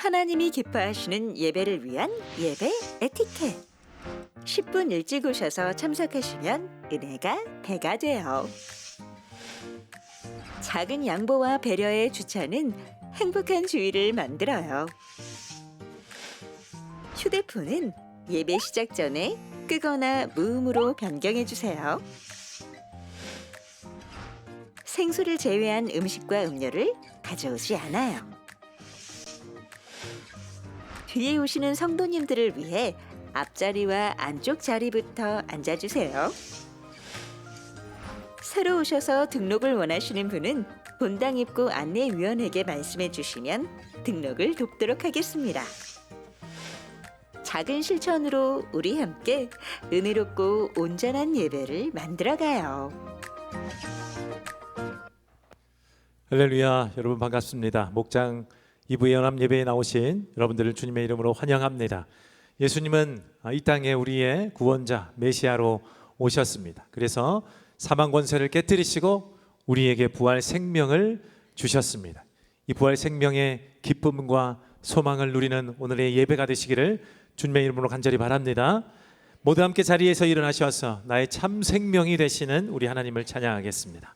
하나님이 기뻐하시는 예배를 위한 예배 에티켓. 10분 일찍 오셔서 참석하시면 은혜가 배가 돼요. 작은 양보와 배려의 주차는 행복한 주의를 만들어요. 휴대폰은 예배 시작 전에 끄거나 무음으로 변경해 주세요. 생수를 제외한 음식과 음료를 가져오지 않아요. 뒤에 오시는 성도님들을 위해 앞자리와 안쪽 자리부터 앉아주세요. 새로 오셔서 등록을 원하시는 분은 본당 입구 안내위원에게 말씀해 주시면 등록을 돕도록 하겠습니다. 작은 실천으로 우리 함께 은혜롭고 온전한 예배를 만들어가요. 할렐루야, 여러분 반갑습니다. 목장 2부 연합 예배에 나오신 여러분들을 주님의 이름으로 환영합니다. 예수님은 이 땅에 우리의 구원자 메시아로 오셨습니다. 그래서 사망 권세를 깨뜨리시고 우리에게 부활 생명을 주셨습니다. 이 부활 생명의 기쁨과 소망을 누리는 오늘의 예배가 되시기를 주님의 이름으로 간절히 바랍니다. 모두 함께 자리에서 일어나셔서 나의 참 생명이 되시는 우리 하나님을 찬양하겠습니다.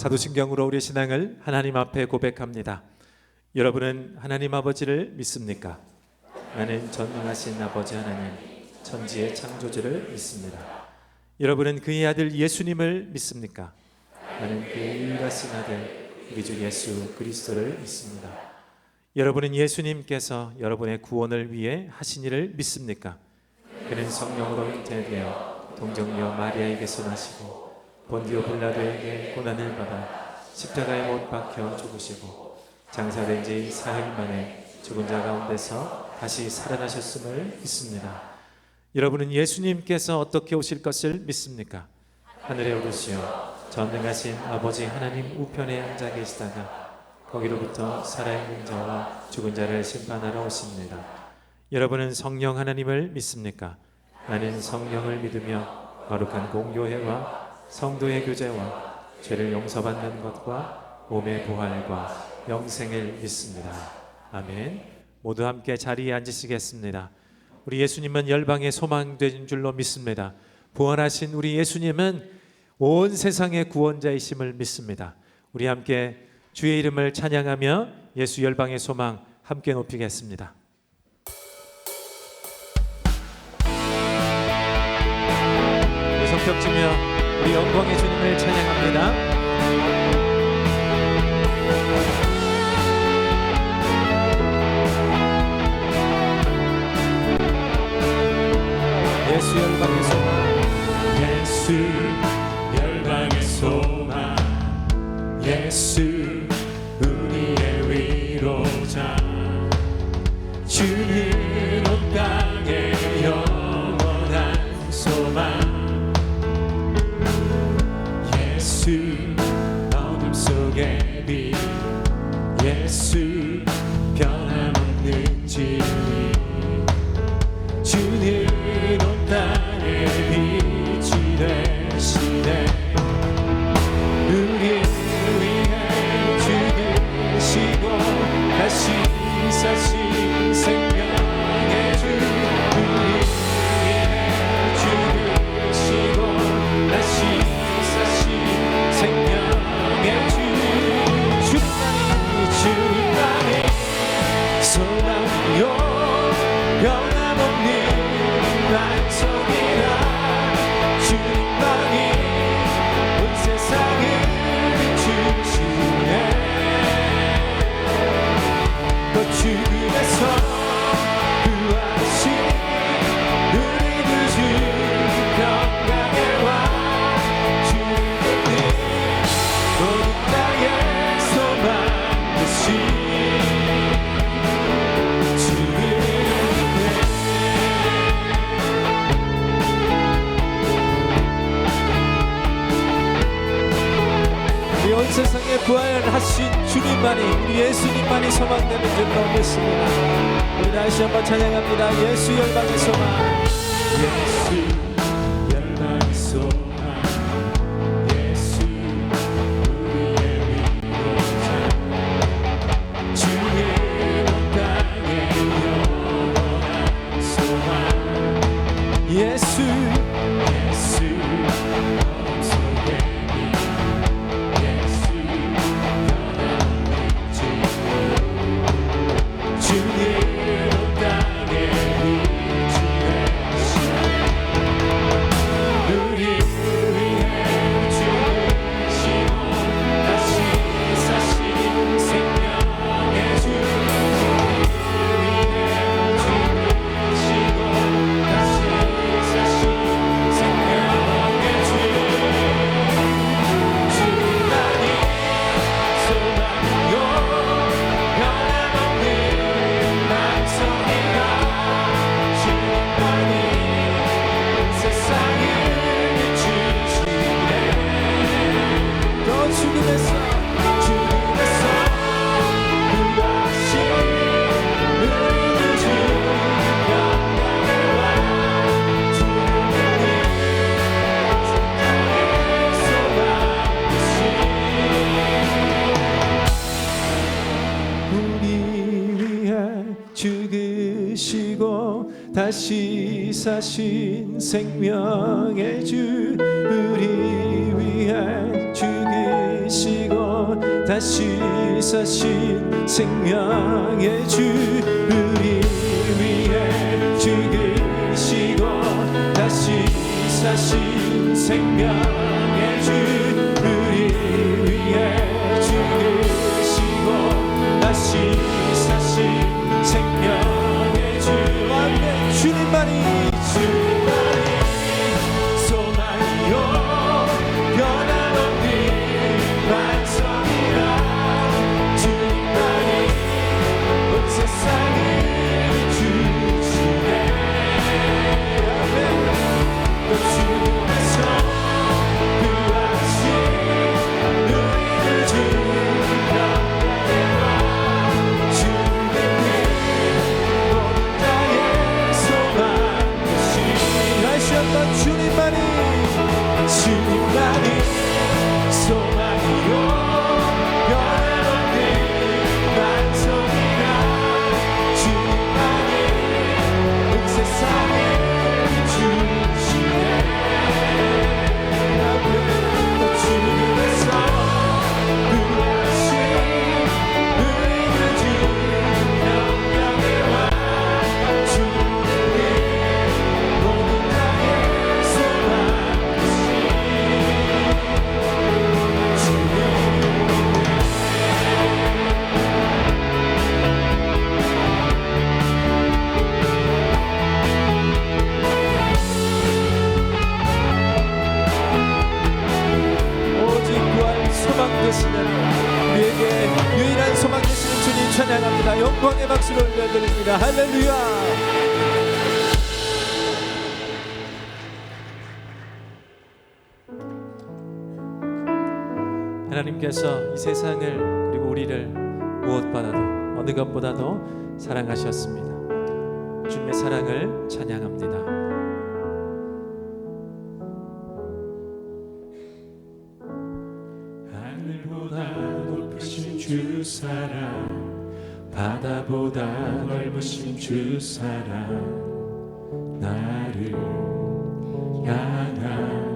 사도신경으로 우리의 신앙을 하나님 앞에 고백합니다. 여러분은 하나님 아버지를 믿습니까? 나는 전능하신 아버지 하나님, 천지의 창조주를 믿습니다. 여러분은 그의 아들 예수님을 믿습니까? 나는 그의 유일하신 아들 우리 주 예수 그리스도를 믿습니다. 여러분은 예수님께서 여러분의 구원을 위해 하신 일을 믿습니까? 그는 성령으로 잉태되어 동정녀 마리아에게서 나시고 본디오 빌라도에게 고난을 받아 십자가에 못 박혀 죽으시고 장사된 지 사흘 만에 죽은 자 가운데서 다시 살아나셨음을 믿습니다. 여러분은 예수님께서 어떻게 오실 것을 믿습니까? 하늘에 오르시어 전능하신 아버지 하나님 우편에 앉아 계시다가 거기로부터 살아있는 자와 죽은 자를 심판하러 오십니다. 여러분은 성령 하나님을 믿습니까? 나는 성령을 믿으며 거룩한 공교회와 성도의 교제와 죄를 용서받는 것과 몸의 부활과 영생을 믿습니다. 아멘. 모두 함께 자리에 앉으시겠습니다. 우리 예수님은 열방의 소망된 줄로 믿습니다. 부활하신 우리 예수님은 온 세상의 구원자이심을 믿습니다. 우리 함께 주의 이름을 찬양하며 예수 열방의 소망 함께 높이겠습니다. 겹치며 우리 영광의 주님을 찬양합니다. 예수 열방의 소망, 예수 열방의 소망, 예수 우리의 위로자, 주는 온 땅의 영원한 소망. 예수 어둠 속의 빛, 예수 변함없는 진리, 주는 온 땅의 빛이 되시네. 우리 위해 죽으시고 다시 사신 생명의 주, 우리 위해 죽으시고 다시 사신 생명의 주, 주님만이 소망이요 변함없는 반석이라, 주님만이 온 세상을 비추시네. 또 죽음에서 구하신 우리 구주 평강의 왕, 주님은 모든 나의 소망 되시. 온 세상에 부활하신 주님만이, 우리 예수님만이 소망되는 줄 믿습니다. 우리 다시 한번 찬양합니다. 예수 열방의 소망, 예수 열방의 소망, 예수 우리의 위로자, 주의 온 땅의 영원한 소망. 예수 예수 어둠 속의 빛, 예수 변함없는 진리, 주의 온 땅의 빛이 되시네. 우리 위해 죽으시고 다시 사신 생명의 주, 우리 위해 죽으시고 다시 사신 생명의 주, 주님만이 소망이요 변함없는 반석이라, 주님만이 온 세상을 비추시네. 또 죽음에서 구하신 우리 구주 평강의 왕, 주님만이 세상의 소망 되시. 우리 위해 죽으시고 다시 사신 생명의 주, 우리 위해 죽으시고 다시 사신 생명의 주, 우리 위해 죽으시고 다시 사신 생명의 주, 우리 위해 죽으시고 다시 사신 생명의 주. 아멘. 주님만이 소망이요 변함없는 반석이라, 주님만이 온 세상을 비추시네. 또 죽음에서 구하신 박수를 올려드립니다. 할렐루야. 하나님께서 이 세상을 그리고 우리를 무엇보다도 어느 것보다도 사랑하셨습니다. 주님의 사랑을 찬양합니다. 하늘보다 높으신 주 사랑, 바다보다 넓으신 주 사랑, 나를 향한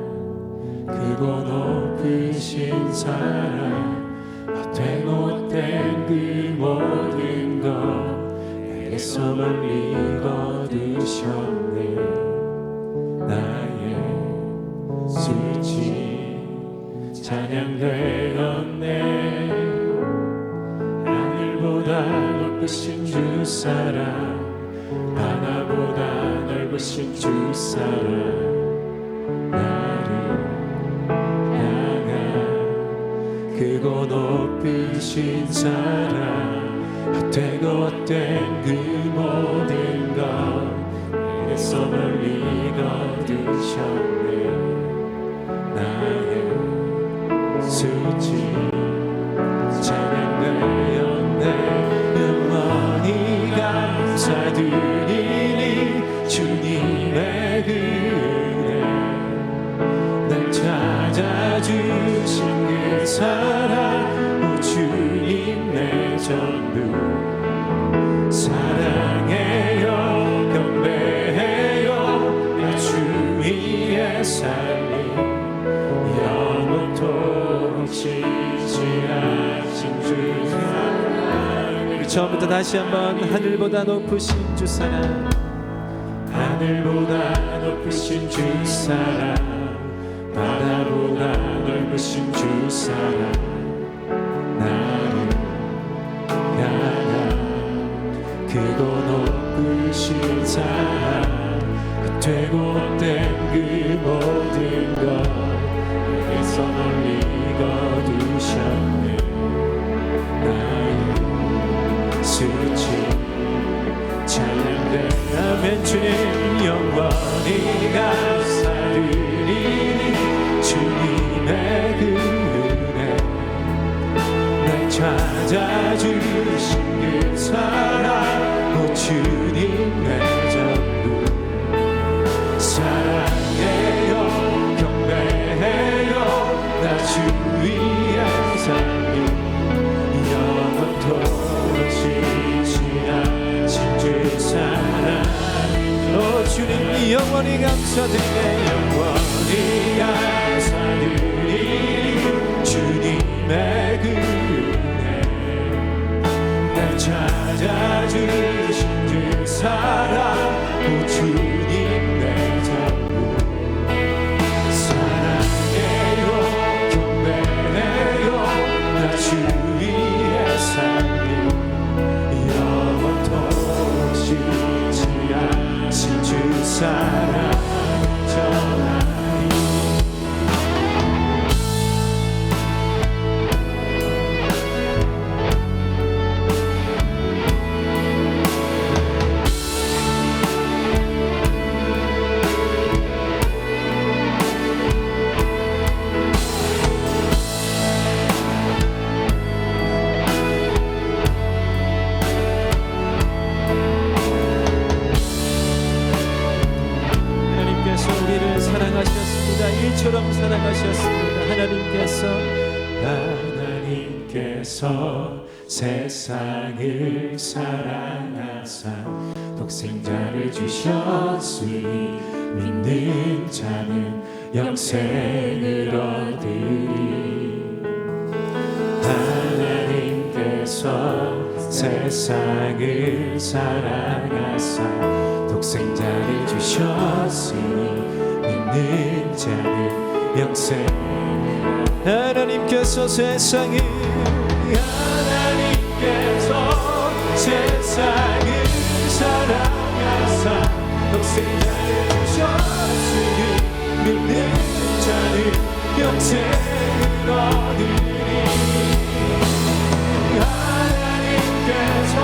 크고 높으신 사랑, 헛되고 헛된 그 모든 것 내게서 멀리 거두셨네. 나의 수치 찬양되었네. 하늘보다 높으신 주 사랑, 바다보다 넓으신 주 사랑, 크고 높으신 사랑, 헛되고 헛된 그 모든 것 내게서 멀리 거두셨네. 나의 수치 찬양되었네. 영원히 감사드리니 주님의 그 은혜, 날 찾아주신 그 사랑, 오 주님 내 전부 사랑해요, 경배해요. 나 주 위에 살리 영원토록 쉬지 않으신 주 사랑. 처음부터 다시 한번 하늘보다 높으신 주 사랑, 하늘보다 높으신 주 사랑, 바다보다 넓으신 주 사랑, 나를 향한 크고 높으신 사랑, 헛되고 헛된 그 모든 것 내게서 멀리 거두셨네. 나의 수치 찬양되면 주님 영원히 감사드리니 주님의 그 은혜, 날 찾아주신 그 사랑, 오 주님 내 전부 사랑해요, 경배해요. 나 주 위에 살리 영원토록 쉬지 않으신 주 사랑. 오 주님 영원히 감사드리네. 영원히 감사드리니 주님의 그 은혜, 날 찾아주신 그 사랑, 오 주님 내 전부 사랑해요, 경배해요. 나 주 위에 살리 영원토록 쉬지 않으신 주 사랑 전하리. 하나님께서 우리를 사랑하셨습니다. 일처럼 사랑하셨습니다. 하나님께서 세상을 사랑하사 독생자를 주셨으니 믿는 자는 영생을 얻으리. 하나님께서 세상을 사랑하사 독생자를 주셨으니 믿는 자는 영생. 하나님께서 세상을 세상을 사랑하사 독생자를 주셨으니 믿는 자는 영생을 얻으리. 하나님께서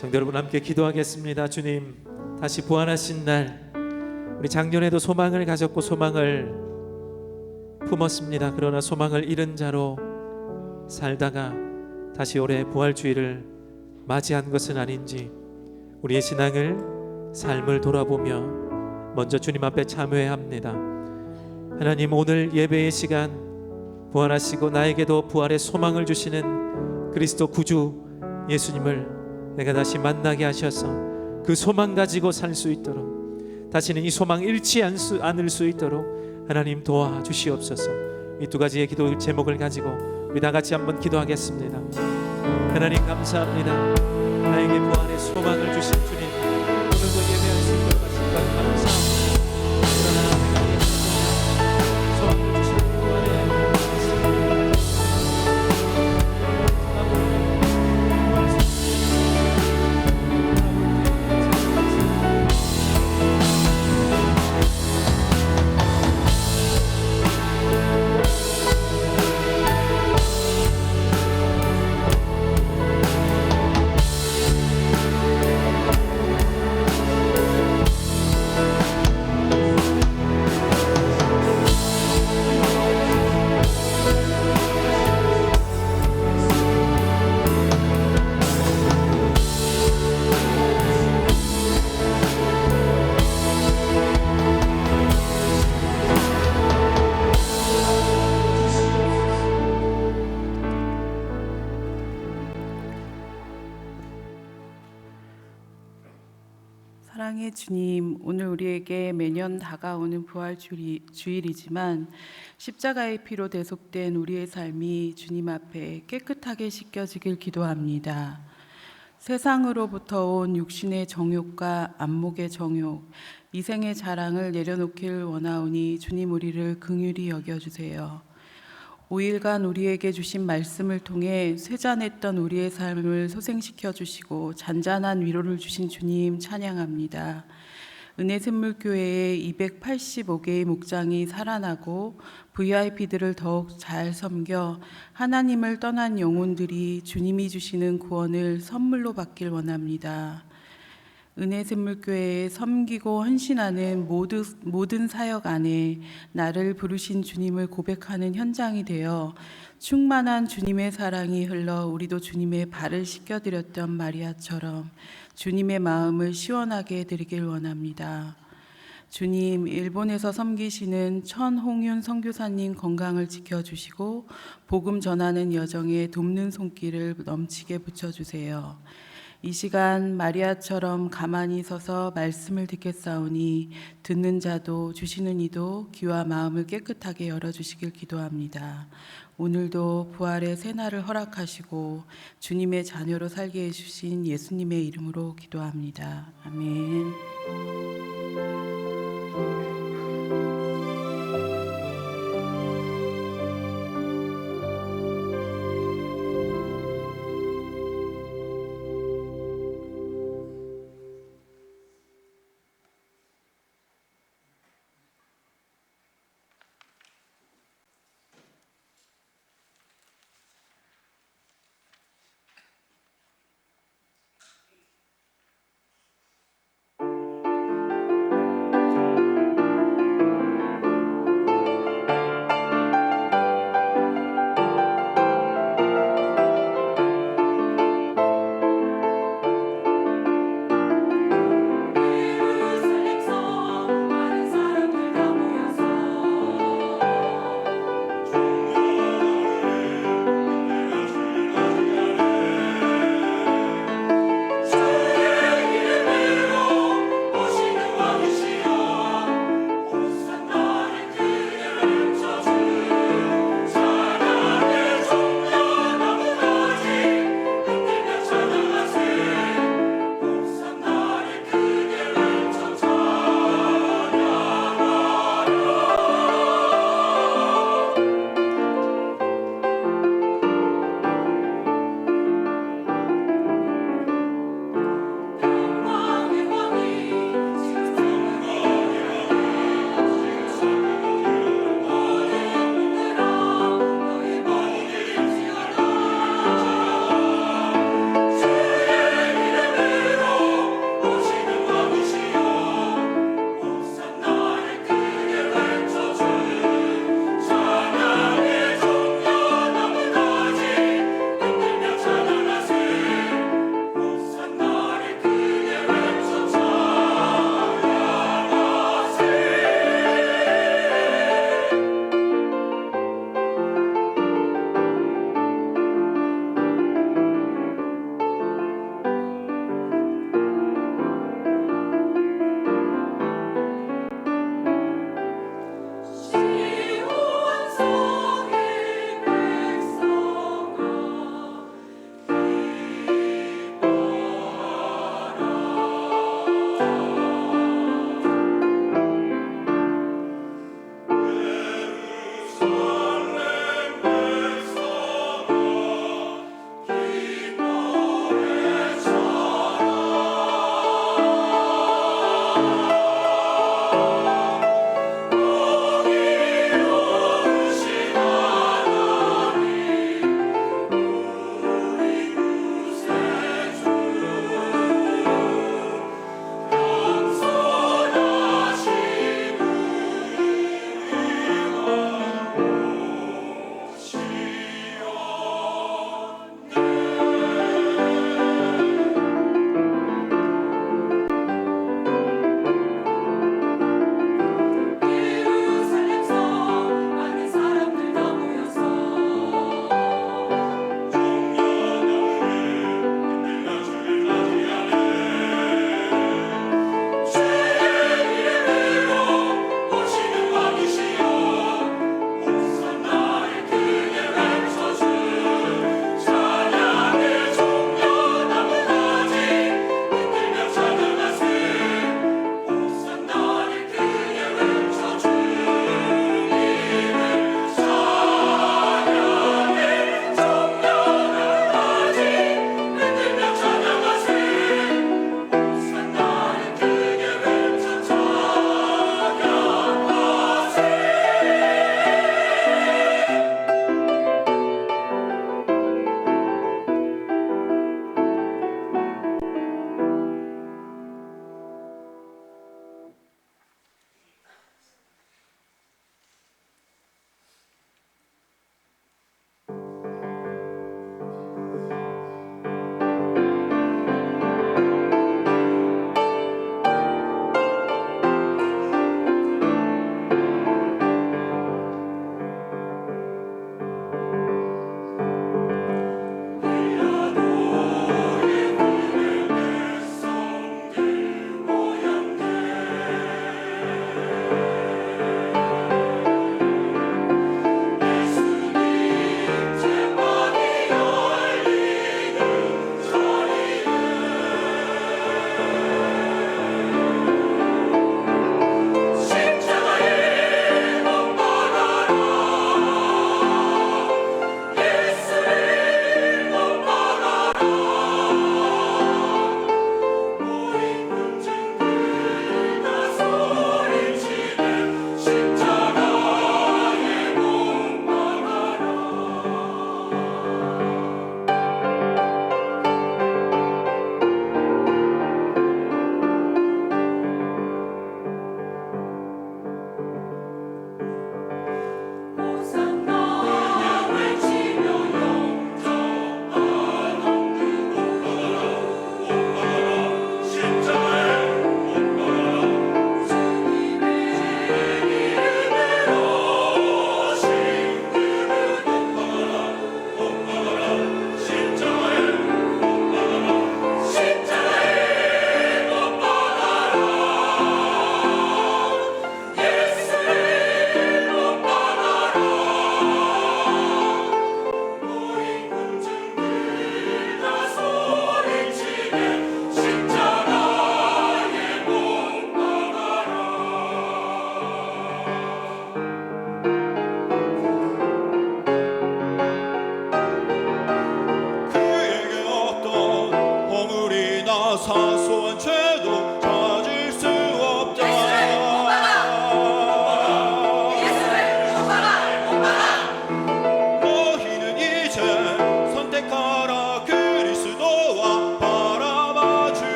성도 여러분 함께 기도하겠습니다. 주님, 다시 부활하신 날 우리 작년에도 소망을 가졌고 소망을 품었습니다. 그러나 소망을 잃은 자로 살다가 다시 올해 부활주의를 맞이한 것은 아닌지 우리의 신앙을 삶을 돌아보며 먼저 주님 앞에 참회해야 합니다. 하나님, 오늘 예배의 시간 부활하시고 나에게도 부활의 소망을 주시는 그리스도 구주 예수님을 내가 다시 만나게 하셔서 그 소망 가지고 살 수 있도록, 다시는 이 소망 잃지 않을 수 있도록 하나님 도와주시옵소서. 이 두 가지의 기도 제목을 가지고 우리 다 같이 한번 기도하겠습니다. 하나님 감사합니다. 나에게 부활의 소망을 주신 주님, 오늘도 예배할 수 있도록 하신 것 감사합니다. 그러나 하나님 소망을 주신 부활의 사랑의 주님, 오늘 우리에게 매년 다가오는 부활주일이지만 십자가의 피로 대속된 우리의 삶이 주님 앞에 깨끗하게 씻겨지길 기도합니다. 세상으로부터 온 육신의 정욕과 안목의 정욕, 이생의 자랑을 내려놓길 원하오니 주님 우리를 긍휼히 여겨주세요. 5일간 우리에게 주신 말씀을 통해 쇠잔했던 우리의 삶을 소생시켜 주시고 잔잔한 위로를 주신 주님 찬양합니다. 은혜샘물교회의 285개의 목장이 살아나고 VIP들을 더욱 잘 섬겨 하나님을 떠난 영혼들이 주님이 주시는 구원을 선물로 받길 원합니다. 은혜샘물교회에 섬기고 헌신하는 모든 사역 안에 나를 부르신 주님을 고백하는 현장이 되어 충만한 주님의 사랑이 흘러 우리도 주님의 발을 씻겨드렸던 마리아처럼 주님의 마음을 시원하게 해드리길 원합니다. 주님, 일본에서 섬기시는 천홍윤 선교사님 건강을 지켜주시고 복음 전하는 여정에 돕는 손길을 넘치게 붙여주세요. 이 시간 마리아처럼 가만히 서서 말씀을 듣겠사오니 듣는 자도 주시는 이도 귀와 마음을 깨끗하게 열어주시길 기도합니다. 오늘도 부활의 새날을 허락하시고 주님의 자녀로 살게 해주신 예수님의 이름으로 기도합니다. 아멘.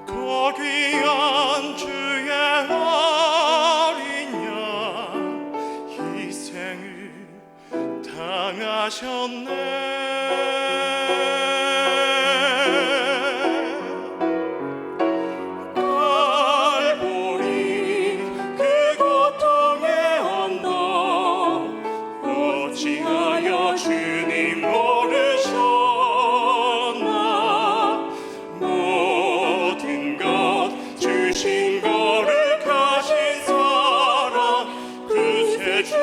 거귀한 주의 어린 양 희생을 당하셨네. 갈보리 그 고통의 언덕 어찌하여 주님 모르셨나. 모든 것 주신 거룩하신 사랑, 그새 주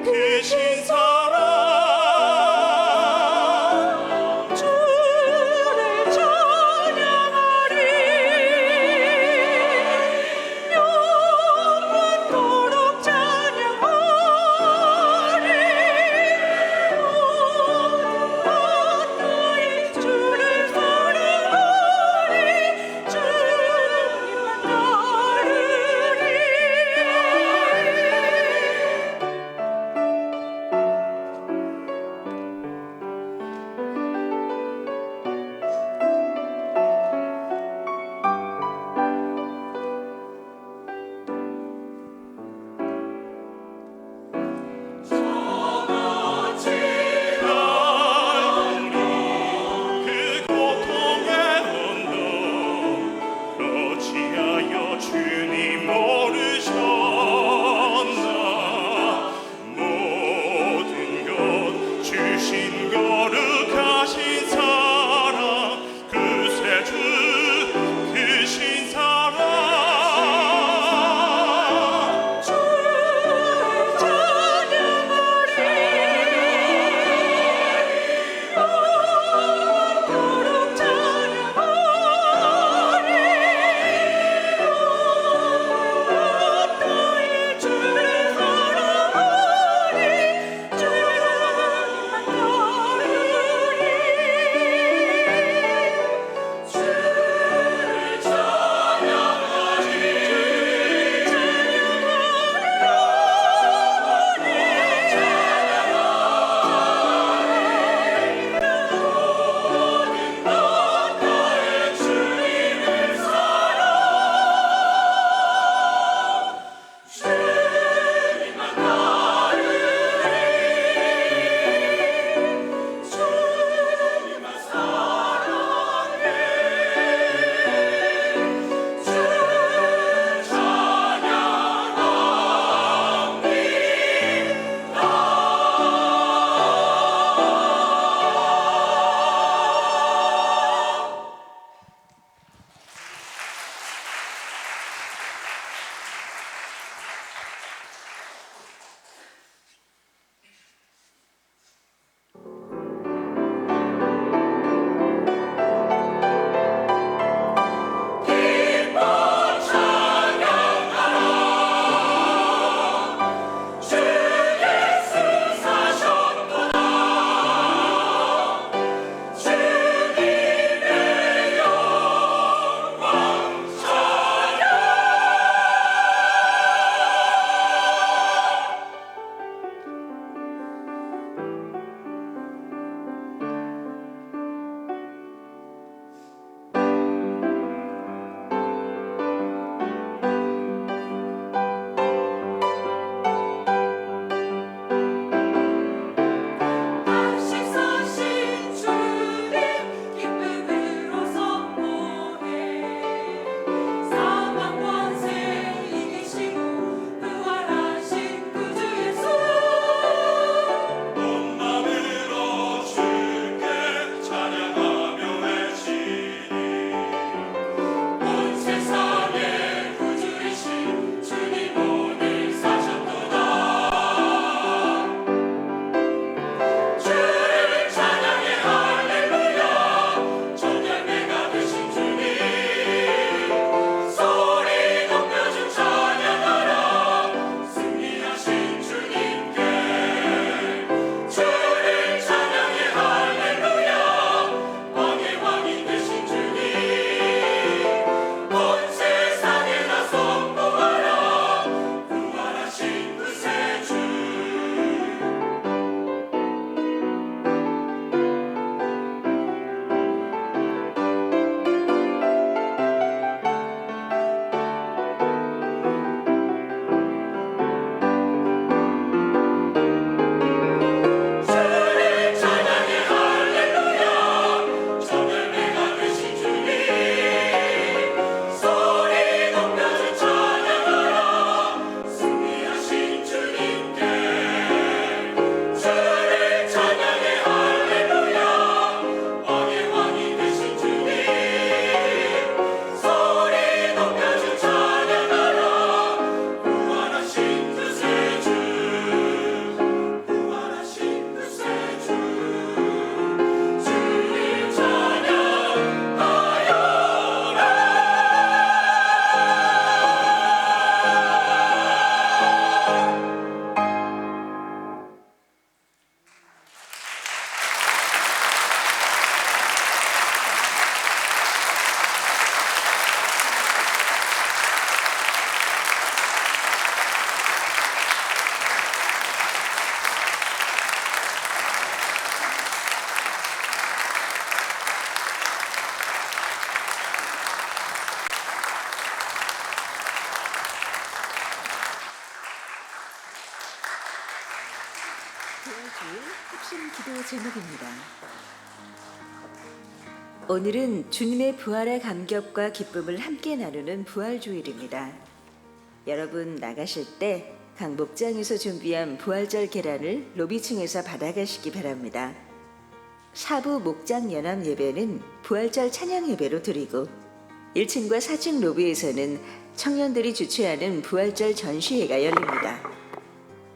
크신 사랑 제목입니다. 오늘은 주님의 부활의 감격과 기쁨을 함께 나누는 부활주일입니다. 여러분 나가실 때 각 목장에서 준비한 부활절 계란을 로비층에서 받아가시기 바랍니다. 사부 목장 연합 예배는 부활절 찬양 예배로 드리고 1층과 4층 로비에서는 청년들이 주최하는 부활절 전시회가 열립니다.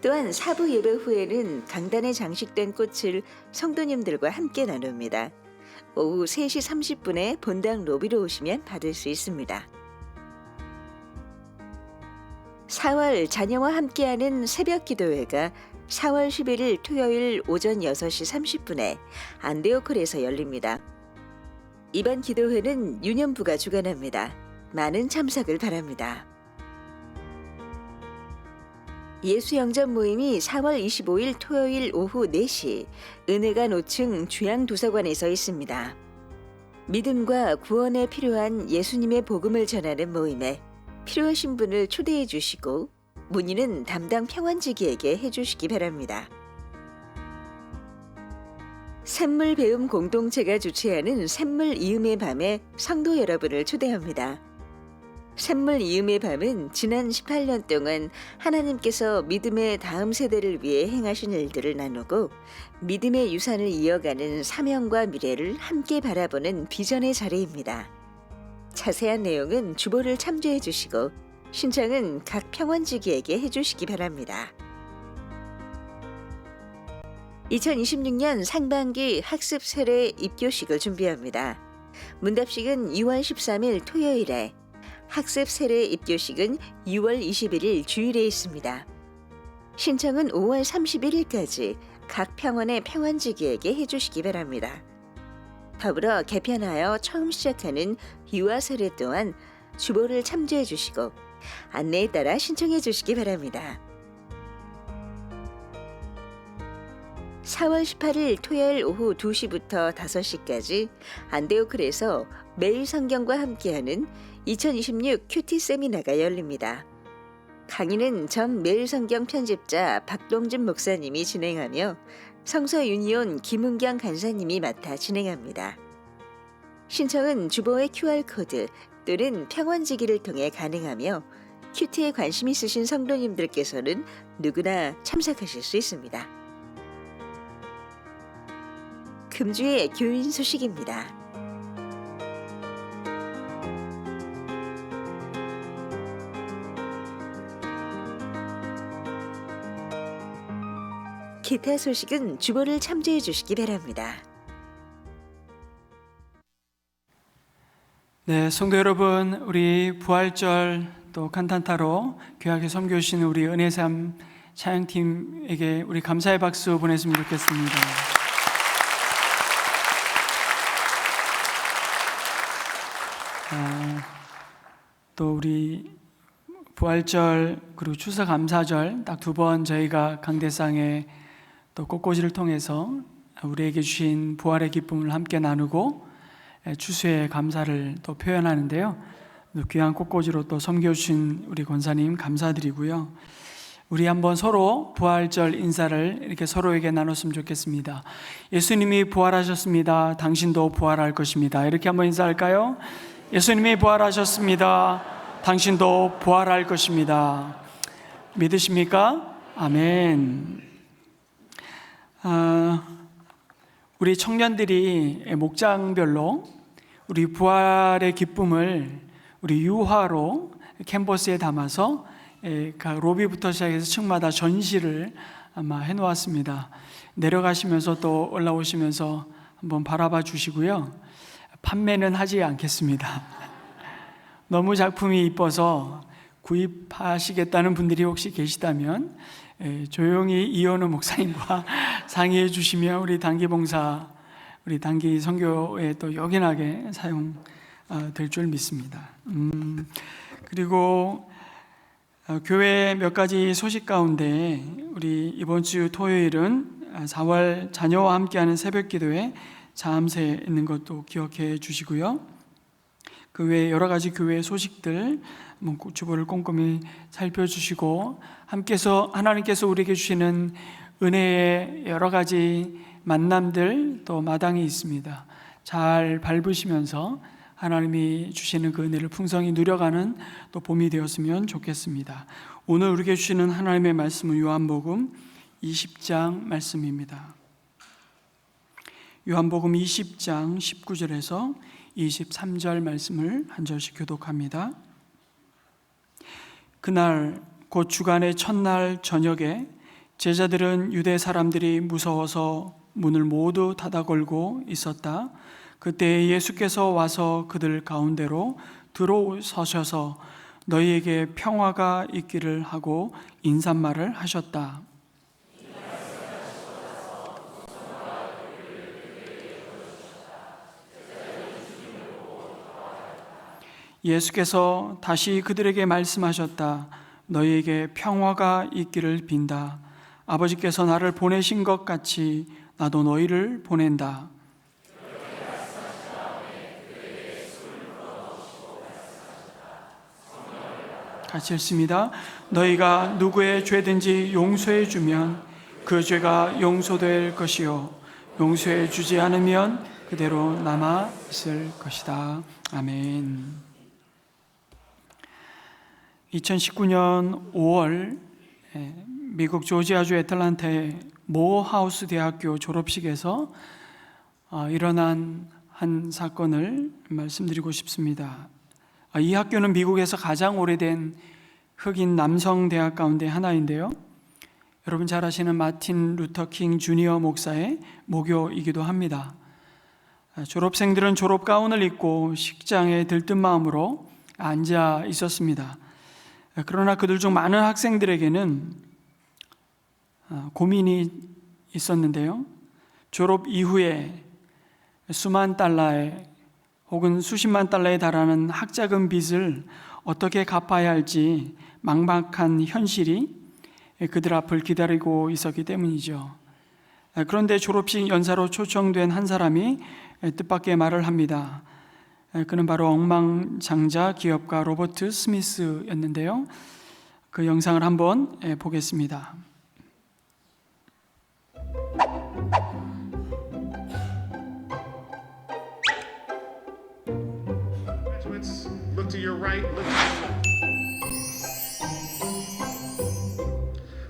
또한 사부 예배 후에는 강단에 장식된 꽃을 성도님들과 함께 나눕니다. 오후 3시 30분에 본당 로비로 오시면 받을 수 있습니다. 4월 자녀와 함께하는 새벽 기도회가 4월 11일 토요일 오전 6시 30분에 안데오클에서 열립니다. 이번 기도회는 유년부가 주관합니다. 많은 참석을 바랍니다. 예수영전 모임이 4월 25일 토요일 오후 4시 은혜관 5층 주양도서관에서 있습니다. 믿음과 구원에 필요한 예수님의 복음을 전하는 모임에 필요하신 분을 초대해 주시고 문의는 담당 평원지기에게 해주시기 바랍니다. 샘물 배움 공동체가 주최하는 샘물 이음의 밤에 성도 여러분을 초대합니다. 샘물 이음의 밤은 지난 18년 동안 하나님께서 믿음의 다음 세대를 위해 행하신 일들을 나누고 믿음의 유산을 이어가는 사명과 미래를 함께 바라보는 비전의 자리입니다. 자세한 내용은 주보를 참조해 주시고 신청은 각 평원지기에게 해주시기 바랍니다. 2026년 상반기 학습 세례 입교식을 준비합니다. 문답식은 2월 13일 토요일에, 학습 세례 입교식은 6월 21일 주일에 있습니다. 신청은 5월 31일까지 각 평원의 평원지기에게 해주시기 바랍니다. 더불어 개편하여 처음 시작하는 유아 세례 또한 주보를 참조해 주시고 안내에 따라 신청해 주시기 바랍니다. 4월 18일 토요일 오후 2시부터 5시까지 안데오클에서 매일 성경과 함께하는 2026 큐티 세미나가 열립니다. 강의는 전 매일 성경 편집자 박동준 목사님이 진행하며 성서 유니온 김은경 간사님이 맡아 진행합니다. 신청은 주보의 QR코드 또는 평원지기를 통해 가능하며 큐티에 관심 있으신 성도님들께서는 누구나 참석하실 수 있습니다. 금주의 교인 소식입니다. 기타 소식은 주보를 참조해 주시기 바랍니다. 네, 성도 여러분, 우리 부활절 또 칸탄타로 귀하게 섬겨주신 우리 은혜삼 찬양팀에게 우리 감사의 박수 보냈으면 좋겠습니다. 또 우리 부활절 그리고 추수감사절 딱 두 번 저희가 강대상에 또 꽃꽂이를 통해서 우리에게 주신 부활의 기쁨을 함께 나누고 추수의 감사를 또 표현하는데요. 또 귀한 꽃꽂이로 또 섬겨주신 우리 권사님 감사드리고요. 우리 한번 서로 부활절 인사를 이렇게 서로에게 나눴으면 좋겠습니다. 예수님이 부활하셨습니다. 당신도 부활할 것입니다. 이렇게 한번 인사할까요? 예수님이 부활하셨습니다. 당신도 부활할 것입니다. 믿으십니까? 아멘. 우리 청년들이 목장별로 우리 부활의 기쁨을 우리 유화로 캔버스에 담아서 각 로비부터 시작해서 층마다 전시를 아마 해놓았습니다. 내려가시면서 또 올라오시면서 한번 바라봐 주시고요. 판매는 하지 않겠습니다. 너무 작품이 이뻐서 구입하시겠다는 분들이 혹시 계시다면 조용히 이현우 목사님과 상의해 주시면 우리 단기봉사, 우리 단기 선교에 또 요긴하게 사용될 줄 믿습니다. 그리고 교회 몇 가지 소식 가운데 우리 이번 주 토요일은 4월 자녀와 함께하는 새벽 기도회 자암새 있는 것도 기억해 주시고요. 그 외에 여러 가지 교회 소식들 주보를 꼼꼼히 살펴주시고 하나님께서 우리에게 주시는 은혜의 여러 가지 만남들 또 마당이 있습니다. 잘 밟으시면서 하나님이 주시는 그 은혜를 풍성히 누려가는 또 봄이 되었으면 좋겠습니다. 오늘 우리에게 주시는 하나님의 말씀은 요한복음 20장 말씀입니다. 요한복음 20장 19절에서 23절 말씀을 한 절씩 교독합니다. 그날 곧 주간의 첫날 저녁에 제자들은 유대 사람들이 무서워서 문을 모두 닫아 걸고 있었다. 그때 예수께서 와서 그들 가운데로 들어서셔서 너희에게 평화가 있기를 하고 인사말을 하셨다. 예수께서 다시 그들에게 말씀하셨다. 너희에게 평화가 있기를 빈다. 아버지께서 나를 보내신 것 같이 나도 너희를 보낸다. 같이 읽습니다. 너희가 누구의 죄든지 용서해 주면 그 죄가 용서될 것이요 용서해 주지 않으면 그대로 남아 있을 것이다. 아멘. 2019년 5월 미국 조지아주 애틀랜타의 모어하우스 대학교 졸업식에서 일어난 한 사건을 말씀드리고 싶습니다. 이 학교는 미국에서 가장 오래된 흑인 남성 대학 가운데 하나인데요. 여러분 잘 아시는 마틴 루터 킹 주니어 목사의 모교이기도 합니다. 졸업생들은 졸업 가운을 입고 식장에 들뜬 마음으로 앉아 있었습니다. 그러나 그들 중 많은 학생들에게는 고민이 있었는데요. 졸업 이후에 수만 달러의 혹은 수십만 달러에 달하는 학자금 빚을 어떻게 갚아야 할지 막막한 현실이 그들 앞을 기다리고 있었기 때문이죠. 그런데 졸업식 연사로 초청된 한 사람이 뜻밖의 말을 합니다. 그는 바로 억만장자 기업가 로버트 스미스였는데요. 그 영상을 한번 보겠습니다. Look to your right, look to your left.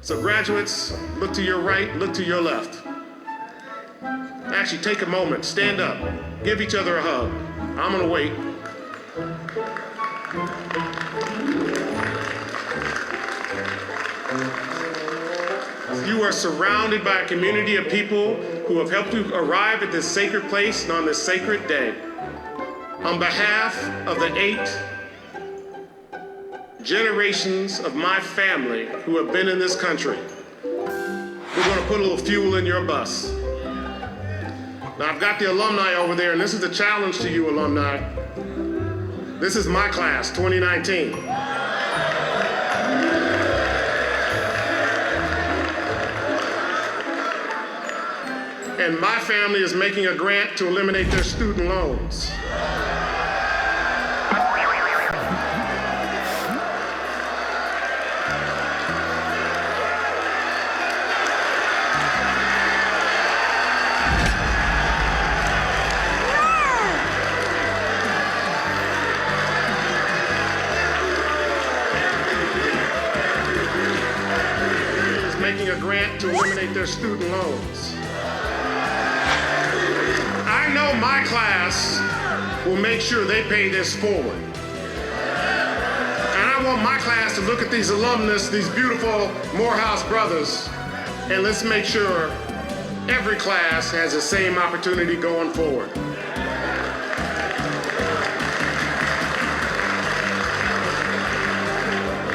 So graduates, look to your right, look to your left. Actually, take a moment, stand up, give each other a hug. I'm gonna wait. You are surrounded by a community of people who have helped you arrive at this sacred place and on this sacred day. On behalf of the 8 generations of my family who have been in this country, we're going to put a little fuel in your bus. Now, I've got the alumni over there, and this is the challenge to you, alumni. This is my class, 2019. And my family is making a grant to eliminate their student loans. Making a grant to eliminate their student loans. I know my class will make sure they pay this forward. And I want my class to look at these alumnus, these beautiful Morehouse brothers, and let's make sure every class has the same opportunity going forward.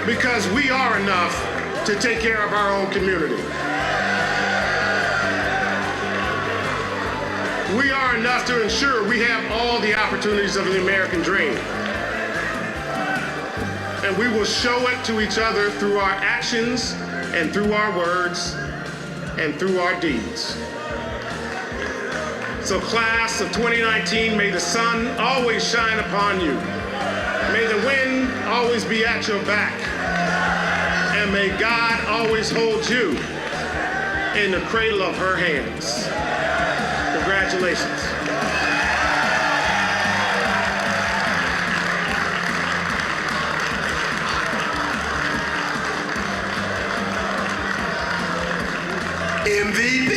Because we are enough to take care of our own community. We are enough to ensure we have all the opportunities of the American dream. And we will show it to each other through our actions and through our words and through our deeds. So class of 2019, may the sun always shine upon you. May the wind always be at your back. And may God always hold you in the cradle of her hands. Congratulations. MVP.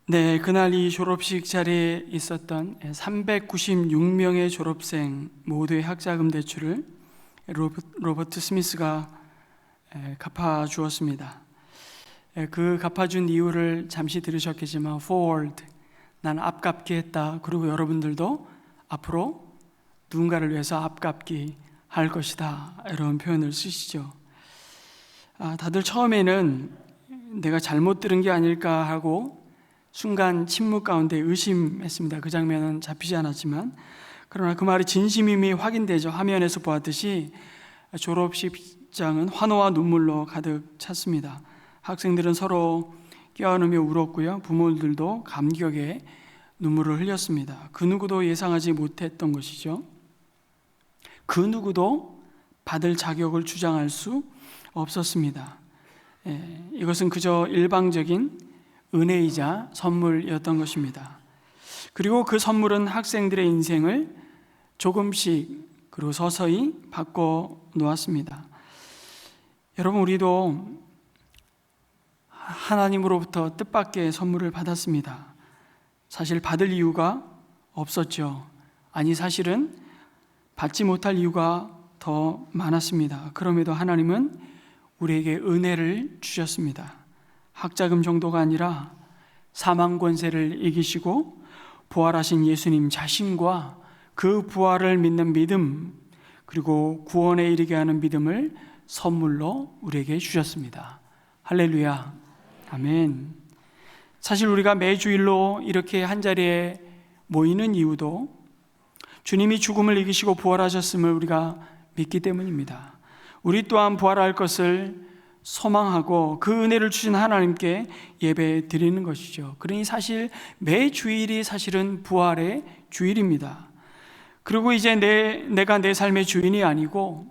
네, 그날 이 졸업식 자리에 있었던 396명의 졸업생 모두의 학자금 대출을 로버트 스미스가 갚아주었습니다. 그 갚아준 이유를 잠시 들으셨겠지만 forward, 난 앞갚기 했다. 그리고 여러분들도 앞으로 누군가를 위해서 앞갚기 할 것이다. 이런 표현을 쓰시죠. 다들 처음에는 내가 잘못 들은 게 아닐까 하고 순간 침묵 가운데 의심했습니다. 그 장면은 잡히지 않았지만, 그러나 그 말이 진심임이 확인되죠. 화면에서 보았듯이 졸업식장은 환호와 눈물로 가득 찼습니다. 학생들은 서로 껴안으며 울었고요. 부모들도 감격에 눈물을 흘렸습니다. 그 누구도 예상하지 못했던 것이죠. 그 누구도 받을 자격을 주장할 수 없었습니다. 이것은 그저 일방적인 은혜이자 선물이었던 것입니다. 그리고 그 선물은 학생들의 인생을 조금씩 그리고 서서히 바꿔 놓았습니다. 여러분, 우리도 하나님으로부터 뜻밖의 선물을 받았습니다. 사실 받을 이유가 없었죠. 아니, 사실은 받지 못할 이유가 더 많았습니다. 그럼에도 하나님은 우리에게 은혜를 주셨습니다. 학자금 정도가 아니라 사망 권세를 이기시고 부활하신 예수님 자신과 그 부활을 믿는 믿음, 그리고 구원에 이르게 하는 믿음을 선물로 우리에게 주셨습니다. 할렐루야, 아멘. 사실 우리가 매주일로 이렇게 한자리에 모이는 이유도 주님이 죽음을 이기시고 부활하셨음을 우리가 믿기 때문입니다. 우리 또한 부활할 것을 소망하고 그 은혜를 주신 하나님께 예배 드리는 것이죠. 그러니 사실 매 주일이 사실은 부활의 주일입니다. 그리고 이제 내가 내 삶의 주인이 아니고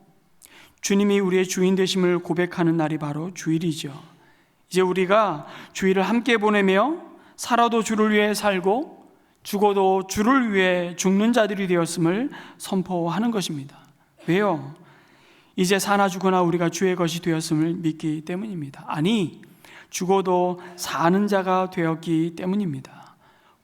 주님이 우리의 주인 되심을 고백하는 날이 바로 주일이죠. 이제 우리가 주일을 함께 보내며 살아도 주를 위해 살고 죽어도 주를 위해 죽는 자들이 되었음을 선포하는 것입니다. 왜요? 이제 사나 죽으나 우리가 주의 것이 되었음을 믿기 때문입니다. 아니, 죽어도 사는 자가 되었기 때문입니다.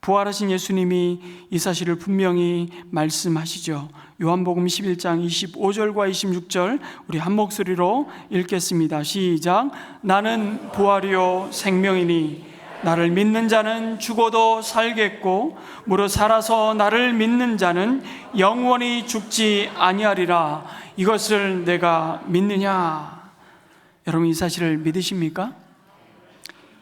부활하신 예수님이 이 사실을 분명히 말씀하시죠. 요한복음 11장 25절과 26절 우리 한 목소리로 읽겠습니다. 시작. 나는 부활이요 생명이니 나를 믿는 자는 죽어도 살겠고 무릇 살아서 나를 믿는 자는 영원히 죽지 아니하리라. 이것을 내가 믿느냐? 여러분, 이 사실을 믿으십니까?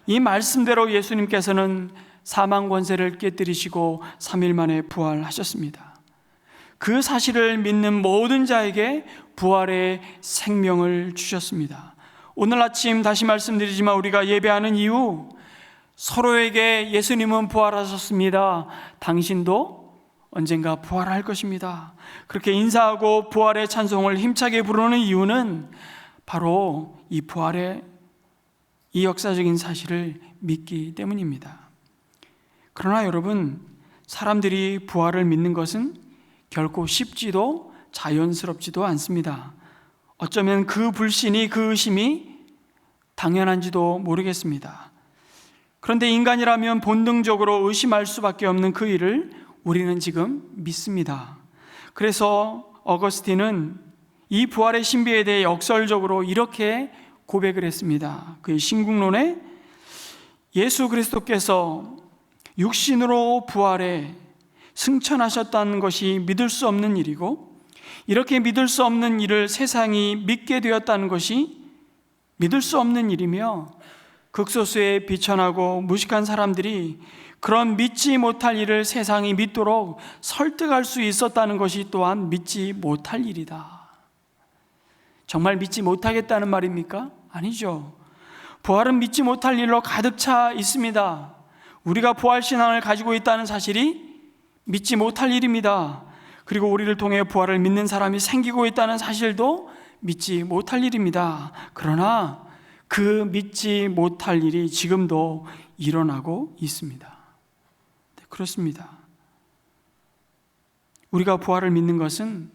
이 말씀대로 예수님께서는 사망 권세를 깨뜨리시고 3일 만에 부활하셨습니다. 그 사실을 믿는 모든 자에게 부활의 생명을 주셨습니다. 오늘 아침 다시 말씀드리지만 우리가 예배하는 이유, 서로에게 예수님은 부활하셨습니다. 당신도 언젠가 부활할 것입니다. 그렇게 인사하고 부활의 찬송을 힘차게 부르는 이유는 바로 이 부활의 이 역사적인 사실을 믿기 때문입니다. 그러나 여러분, 사람들이 부활을 믿는 것은 결코 쉽지도 자연스럽지도 않습니다. 어쩌면 그 불신이, 그 의심이 당연한지도 모르겠습니다. 그런데 인간이라면 본능적으로 의심할 수밖에 없는 그 일을 우리는 지금 믿습니다. 그래서 어거스틴은 이 부활의 신비에 대해 역설적으로 이렇게 고백을 했습니다. 그의 신국론에 예수 그리스도께서 육신으로 부활해 승천하셨다는 것이 믿을 수 없는 일이고, 이렇게 믿을 수 없는 일을 세상이 믿게 되었다는 것이 믿을 수 없는 일이며, 극소수의 비천하고 무식한 사람들이 그런 믿지 못할 일을 세상이 믿도록 설득할 수 있었다는 것이 또한 믿지 못할 일이다. 정말 믿지 못하겠다는 말입니까? 아니죠. 부활은 믿지 못할 일로 가득 차 있습니다. 우리가 부활신앙을 가지고 있다는 사실이 믿지 못할 일입니다. 그리고 우리를 통해 부활을 믿는 사람이 생기고 있다는 사실도 믿지 못할 일입니다. 그러나 그 믿지 못할 일이 지금도 일어나고 있습니다. 네, 그렇습니다. 우리가 부활을 믿는 것은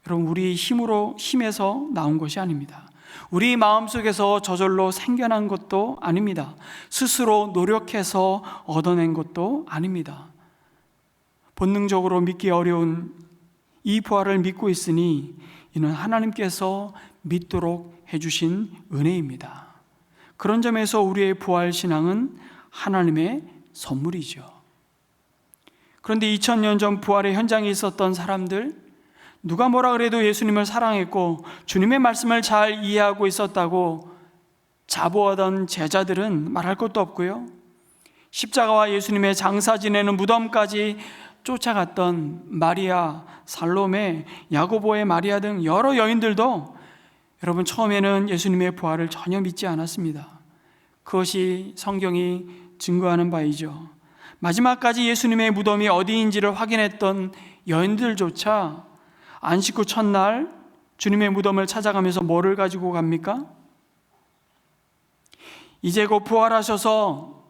여러분 우리 힘에서 나온 것이 아닙니다. 우리 마음속에서 저절로 생겨난 것도 아닙니다. 스스로 노력해서 얻어낸 것도 아닙니다. 본능적으로 믿기 어려운 이 부활을 믿고 있으니 이는 하나님께서 믿도록 해주신 은혜입니다. 그런 점에서 우리의 부활 신앙은 하나님의 선물이죠. 그런데 2000년 전 부활의 현장에 있었던 사람들, 누가 뭐라 그래도 예수님을 사랑했고 주님의 말씀을 잘 이해하고 있었다고 자부하던 제자들은 말할 것도 없고요, 십자가와 예수님의 장사 지내는 무덤까지 쫓아갔던 마리아, 살로메, 야고보의 마리아 등 여러 여인들도 여러분 처음에는 예수님의 부활을 전혀 믿지 않았습니다. 그것이 성경이 증거하는 바이죠. 마지막까지 예수님의 무덤이 어디인지를 확인했던 여인들조차 안식 후 첫날 주님의 무덤을 찾아가면서 뭐를 가지고 갑니까? 이제 곧 부활하셔서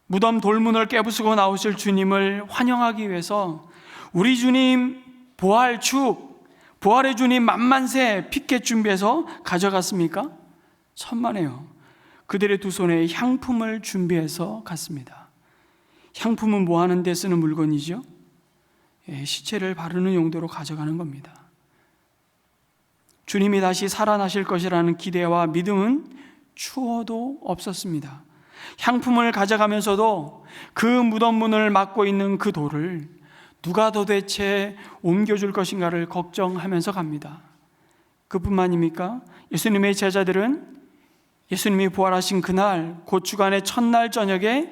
무덤 돌문을 깨부수고 나오실 주님을 환영하기 위해서 우리 주님 부활축, 부활의 주님 만만세 피켓 준비해서 가져갔습니까? 천만에요. 그들의 두 손에 향품을 준비해서 갔습니다. 향품은 뭐 하는 데 쓰는 물건이죠? 시체를 바르는 용도로 가져가는 겁니다. 주님이 다시 살아나실 것이라는 기대와 믿음은 추워도 없었습니다. 향품을 가져가면서도 그 무덤 문을 막고 있는 그 돌을 누가 도대체 옮겨줄 것인가를 걱정하면서 갑니다. 그뿐만입니까? 예수님의 제자들은 예수님이 부활하신 그날 곧 주간의 첫날 저녁에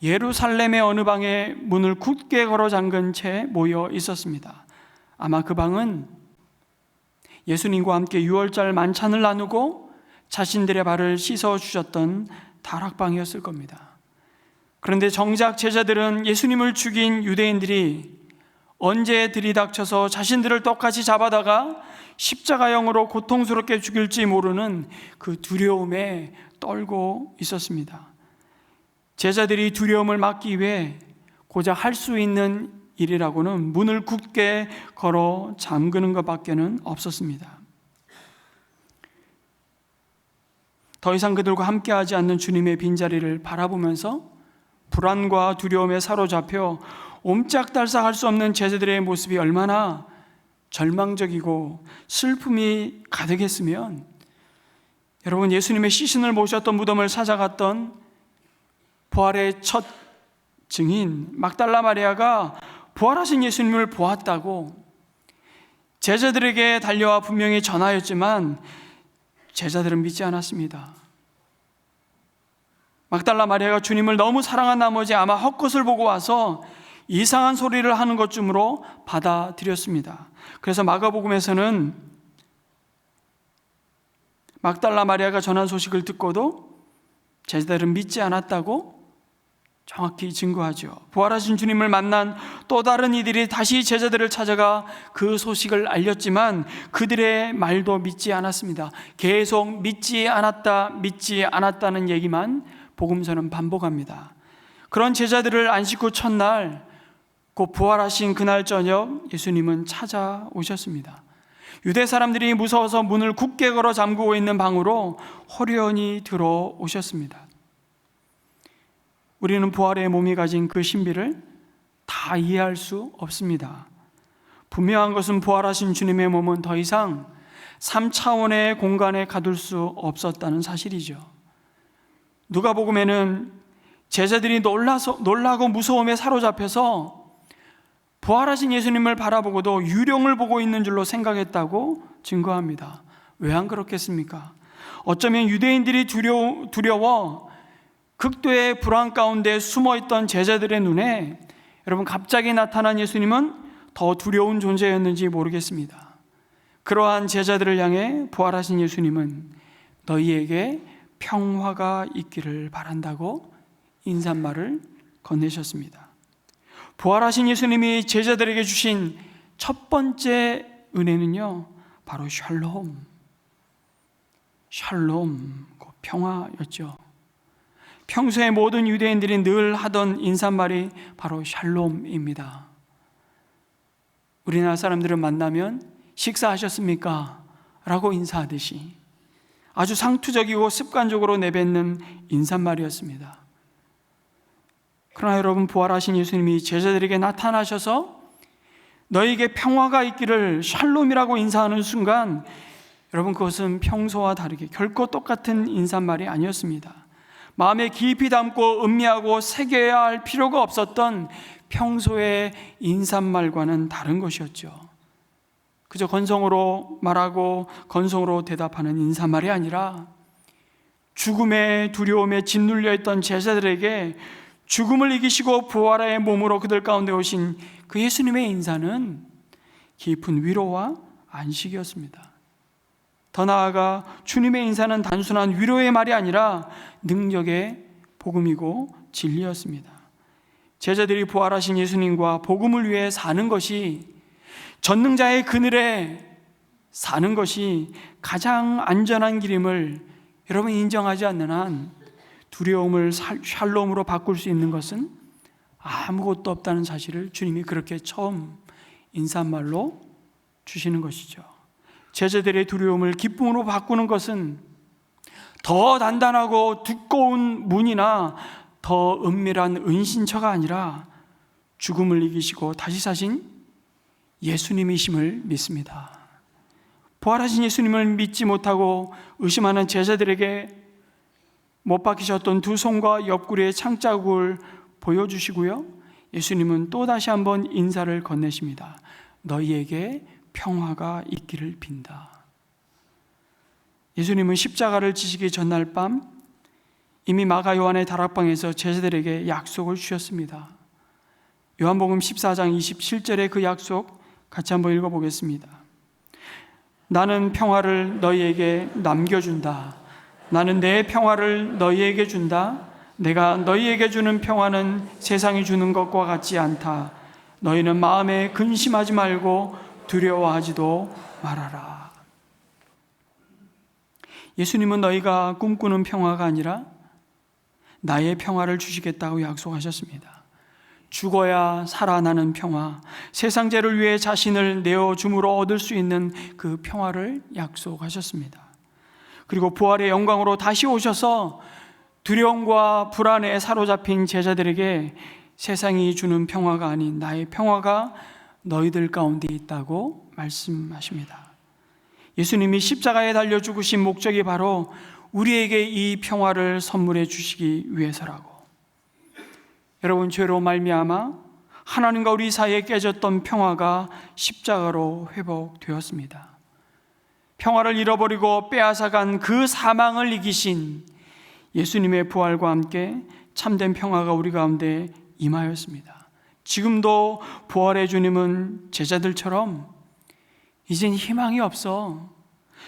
예루살렘의 어느 방에 문을 굳게 걸어 잠근 채 모여 있었습니다. 아마 그 방은 예수님과 함께 유월절 만찬을 나누고 자신들의 발을 씻어 주셨던 다락방이었을 겁니다. 그런데 정작 제자들은 예수님을 죽인 유대인들이 언제 들이닥쳐서 자신들을 똑같이 잡아다가 십자가형으로 고통스럽게 죽일지 모르는 그 두려움에 떨고 있었습니다. 제자들이 두려움을 막기 위해 고작 할 수 있는 일이라고는 문을 굳게 걸어 잠그는 것밖에는 없었습니다. 더 이상 그들과 함께하지 않는 주님의 빈자리를 바라보면서 불안과 두려움에 사로잡혀 옴짝달싹할 수 없는 제자들의 모습이 얼마나 절망적이고 슬픔이 가득했으면, 여러분 예수님의 시신을 모셨던 무덤을 찾아갔던 부활의 첫 증인 막달라 마리아가 부활하신 예수님을 보았다고 제자들에게 달려와 분명히 전하였지만 제자들은 믿지 않았습니다. 막달라 마리아가 주님을 너무 사랑한 나머지 아마 헛것을 보고 와서 이상한 소리를 하는 것쯤으로 받아들였습니다. 그래서 마가복음에서는 막달라 마리아가 전한 소식을 듣고도 제자들은 믿지 않았다고 정확히 증거하죠. 부활하신 주님을 만난 또 다른 이들이 다시 제자들을 찾아가 그 소식을 알렸지만 그들의 말도 믿지 않았습니다. 계속 믿지 않았다는 얘기만 복음서는 반복합니다. 그런 제자들을 안식 후 첫날 곧 부활하신 그날 저녁 예수님은 찾아오셨습니다. 유대 사람들이 무서워서 문을 굳게 걸어 잠그고 있는 방으로 호련히 들어오셨습니다. 우리는 부활의 몸이 가진 그 신비를 다 이해할 수 없습니다. 분명한 것은 부활하신 주님의 몸은 더 이상 3차원의 공간에 가둘 수 없었다는 사실이죠. 누가복음에는 제자들이 놀라고 무서움에 사로잡혀서 부활하신 예수님을 바라보고도 유령을 보고 있는 줄로 생각했다고 증거합니다. 왜 안 그렇겠습니까? 어쩌면 유대인들이 두려워 극도의 불안 가운데 숨어있던 제자들의 눈에 여러분 갑자기 나타난 예수님은 더 두려운 존재였는지 모르겠습니다. 그러한 제자들을 향해 부활하신 예수님은 너희에게 평화가 있기를 바란다고 인사말을 건네셨습니다. 부활하신 예수님이 제자들에게 주신 첫 번째 은혜는요, 바로 샬롬. 샬롬, 평화였죠. 평소에 모든 유대인들이 늘 하던 인사말이 바로 샬롬입니다. 우리나라 사람들을 만나면 식사하셨습니까? 라고 인사하듯이 아주 상투적이고 습관적으로 내뱉는 인사말이었습니다. 그러나 여러분, 부활하신 예수님이 제자들에게 나타나셔서 너에게 평화가 있기를 샬롬이라고 인사하는 순간, 여러분, 그것은 평소와 다르게 결코 똑같은 인사말이 아니었습니다. 마음에 깊이 담고 음미하고 새겨야 할 필요가 없었던 평소의 인사말과는 다른 것이었죠. 그저 건성으로 말하고 건성으로 대답하는 인사말이 아니라 죽음의 두려움에 짓눌려 있던 제자들에게 죽음을 이기시고 부활의 몸으로 그들 가운데 오신 그 예수님의 인사는 깊은 위로와 안식이었습니다. 더 나아가 주님의 인사는 단순한 위로의 말이 아니라 능력의 복음이고 진리였습니다. 제자들이 부활하신 예수님과 복음을 위해 사는 것이, 전능자의 그늘에 사는 것이 가장 안전한 길임을 여러분 인정하지 않는 한 두려움을 샬롬으로 바꿀 수 있는 것은 아무것도 없다는 사실을 주님이 그렇게 처음 인사말로 주시는 것이죠. 제자들의 두려움을 기쁨으로 바꾸는 것은 더 단단하고 두꺼운 문이나 더 은밀한 은신처가 아니라 죽음을 이기시고 다시 사신 예수님이심을 믿습니다. 부활하신 예수님을 믿지 못하고 의심하는 제자들에게 못 박히셨던 두 손과 옆구리의 창자국을 보여주시고요, 예수님은 또 다시 한번 인사를 건네십니다. 너희에게 평화가 있기를 빈다. 예수님은 십자가를 지시기 전날 밤 이미 마가 요한의 다락방에서 제자들에게 약속을 주셨습니다. 요한복음 14장 27절의 그 약속 같이 한번 읽어보겠습니다. 나는 평화를 너희에게 남겨준다. 나는 내 평화를 너희에게 준다. 내가 너희에게 주는 평화는 세상이 주는 것과 같지 않다. 너희는 마음에 근심하지 말고 두려워하지도 말아라. 예수님은 너희가 꿈꾸는 평화가 아니라 나의 평화를 주시겠다고 약속하셨습니다. 죽어야 살아나는 평화, 세상 죄를 위해 자신을 내어줌으로 얻을 수 있는 그 평화를 약속하셨습니다. 그리고 부활의 영광으로 다시 오셔서 두려움과 불안에 사로잡힌 제자들에게 세상이 주는 평화가 아닌 나의 평화가 너희들 가운데 있다고 말씀하십니다. 예수님이 십자가에 달려 죽으신 목적이 바로 우리에게 이 평화를 선물해 주시기 위해서라고. 여러분, 죄로 말미암아 하나님과 우리 사이에 깨졌던 평화가 십자가로 회복되었습니다. 평화를 잃어버리고 빼앗아간 그 사망을 이기신 예수님의 부활과 함께 참된 평화가 우리 가운데 임하였습니다. 지금도 부활의 주님은 제자들처럼 이젠 희망이 없어,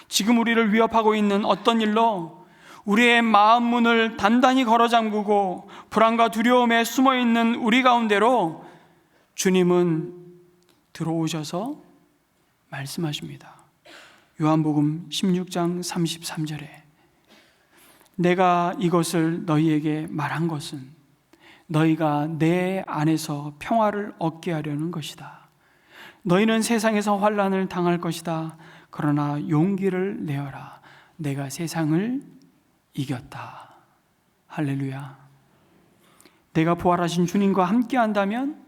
지금 우리를 위협하고 있는 어떤 일로 우리의 마음 문을 단단히 걸어 잠그고 불안과 두려움에 숨어 있는 우리 가운데로 주님은 들어오셔서 말씀하십니다. 요한복음 16장 33절에 내가 이것을 너희에게 말한 것은 너희가 내 안에서 평화를 얻게 하려는 것이다. 너희는 세상에서 환난을 당할 것이다. 그러나 용기를 내어라. 내가 세상을 이겼다. 할렐루야. 내가 부활하신 주님과 함께 한다면,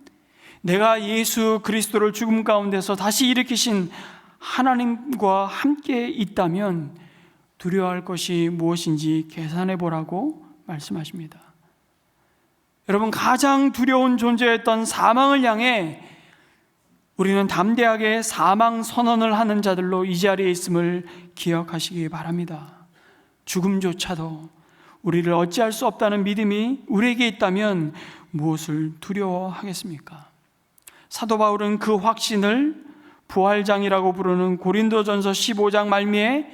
내가 예수 그리스도를 죽음 가운데서 다시 일으키신 하나님과 함께 있다면 두려워할 것이 무엇인지 계산해 보라고 말씀하십니다. 여러분, 가장 두려운 존재였던 사망을 향해 우리는 담대하게 사망 선언을 하는 자들로 이 자리에 있음을 기억하시기 바랍니다. 죽음조차도 우리를 어찌할 수 없다는 믿음이 우리에게 있다면 무엇을 두려워하겠습니까? 사도 바울은 그 확신을 부활장이라고 부르는 고린도전서 15장 말미에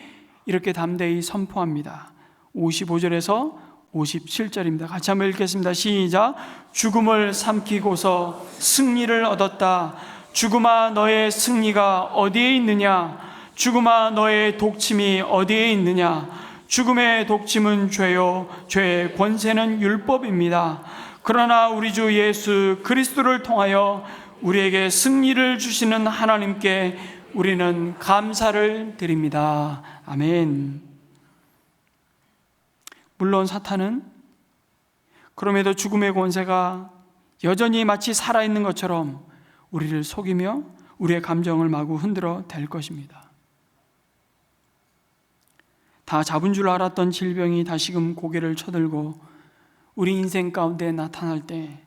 이렇게 담대히 선포합니다. 55절에서 57절입니다. 같이 한번 읽겠습니다. 시작. 죽음을 삼키고서 승리를 얻었다. 죽음아, 너의 승리가 어디에 있느냐? 죽음아, 너의 독침이 어디에 있느냐? 죽음의 독침은 죄요, 죄의 권세는 율법입니다. 그러나 우리 주 예수 그리스도를 통하여 우리에게 승리를 주시는 하나님께 우리는 감사를 드립니다. 아멘. 물론 사탄은 그럼에도 죽음의 권세가 여전히 마치 살아있는 것처럼 우리를 속이며 우리의 감정을 마구 흔들어 댈 것입니다. 다 잡은 줄 알았던 질병이 다시금 고개를 쳐들고 우리 인생 가운데 나타날 때,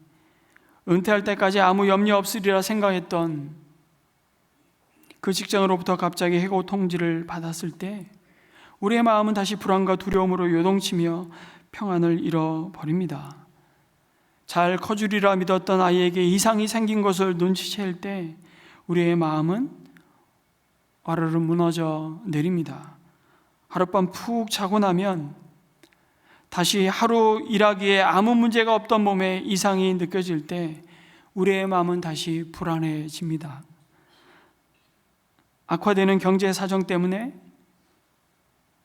은퇴할 때까지 아무 염려 없으리라 생각했던 그 직장으로부터 갑자기 해고 통지를 받았을 때 우리의 마음은 다시 불안과 두려움으로 요동치며 평안을 잃어버립니다. 잘 커주리라 믿었던 아이에게 이상이 생긴 것을 눈치챌 때 우리의 마음은 와르르 무너져 내립니다. 하룻밤 푹 자고 나면 다시 하루 일하기에 아무 문제가 없던 몸에 이상이 느껴질 때 우리의 마음은 다시 불안해집니다. 악화되는 경제 사정 때문에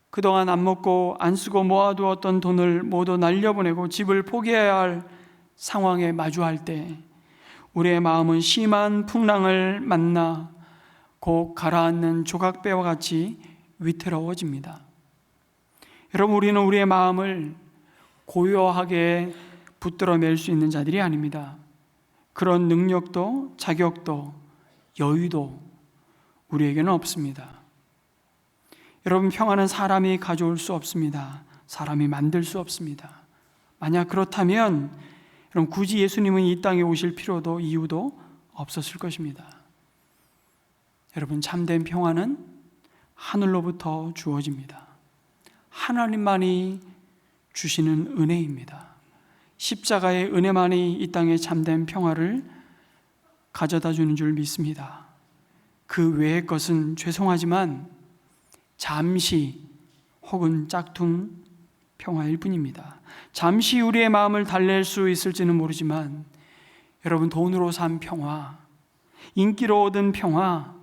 그동안 안 먹고 안 쓰고 모아두었던 돈을 모두 날려보내고 집을 포기해야 할 상황에 마주할 때 우리의 마음은 심한 풍랑을 만나 곧 가라앉는 조각배와 같이 위태로워집니다. 여러분, 우리는 우리의 마음을 고요하게 붙들어낼 수 있는 자들이 아닙니다. 그런 능력도 자격도 여유도 우리에게는 없습니다. 여러분, 평안은 사람이 가져올 수 없습니다. 사람이 만들 수 없습니다. 만약 그렇다면 여러분, 굳이 예수님은 이 땅에 오실 필요도 이유도 없었을 것입니다. 여러분, 참된 평안은 하늘로부터 주어집니다. 하나님만이 주시는 은혜입니다. 십자가의 은혜만이 이 땅에 참된 평화를 가져다 주는 줄 믿습니다. 그 외의 것은 죄송하지만 잠시 혹은 짝퉁 평화일 뿐입니다. 잠시 우리의 마음을 달랠 수 있을지는 모르지만 여러분, 돈으로 산 평화, 인기로 얻은 평화,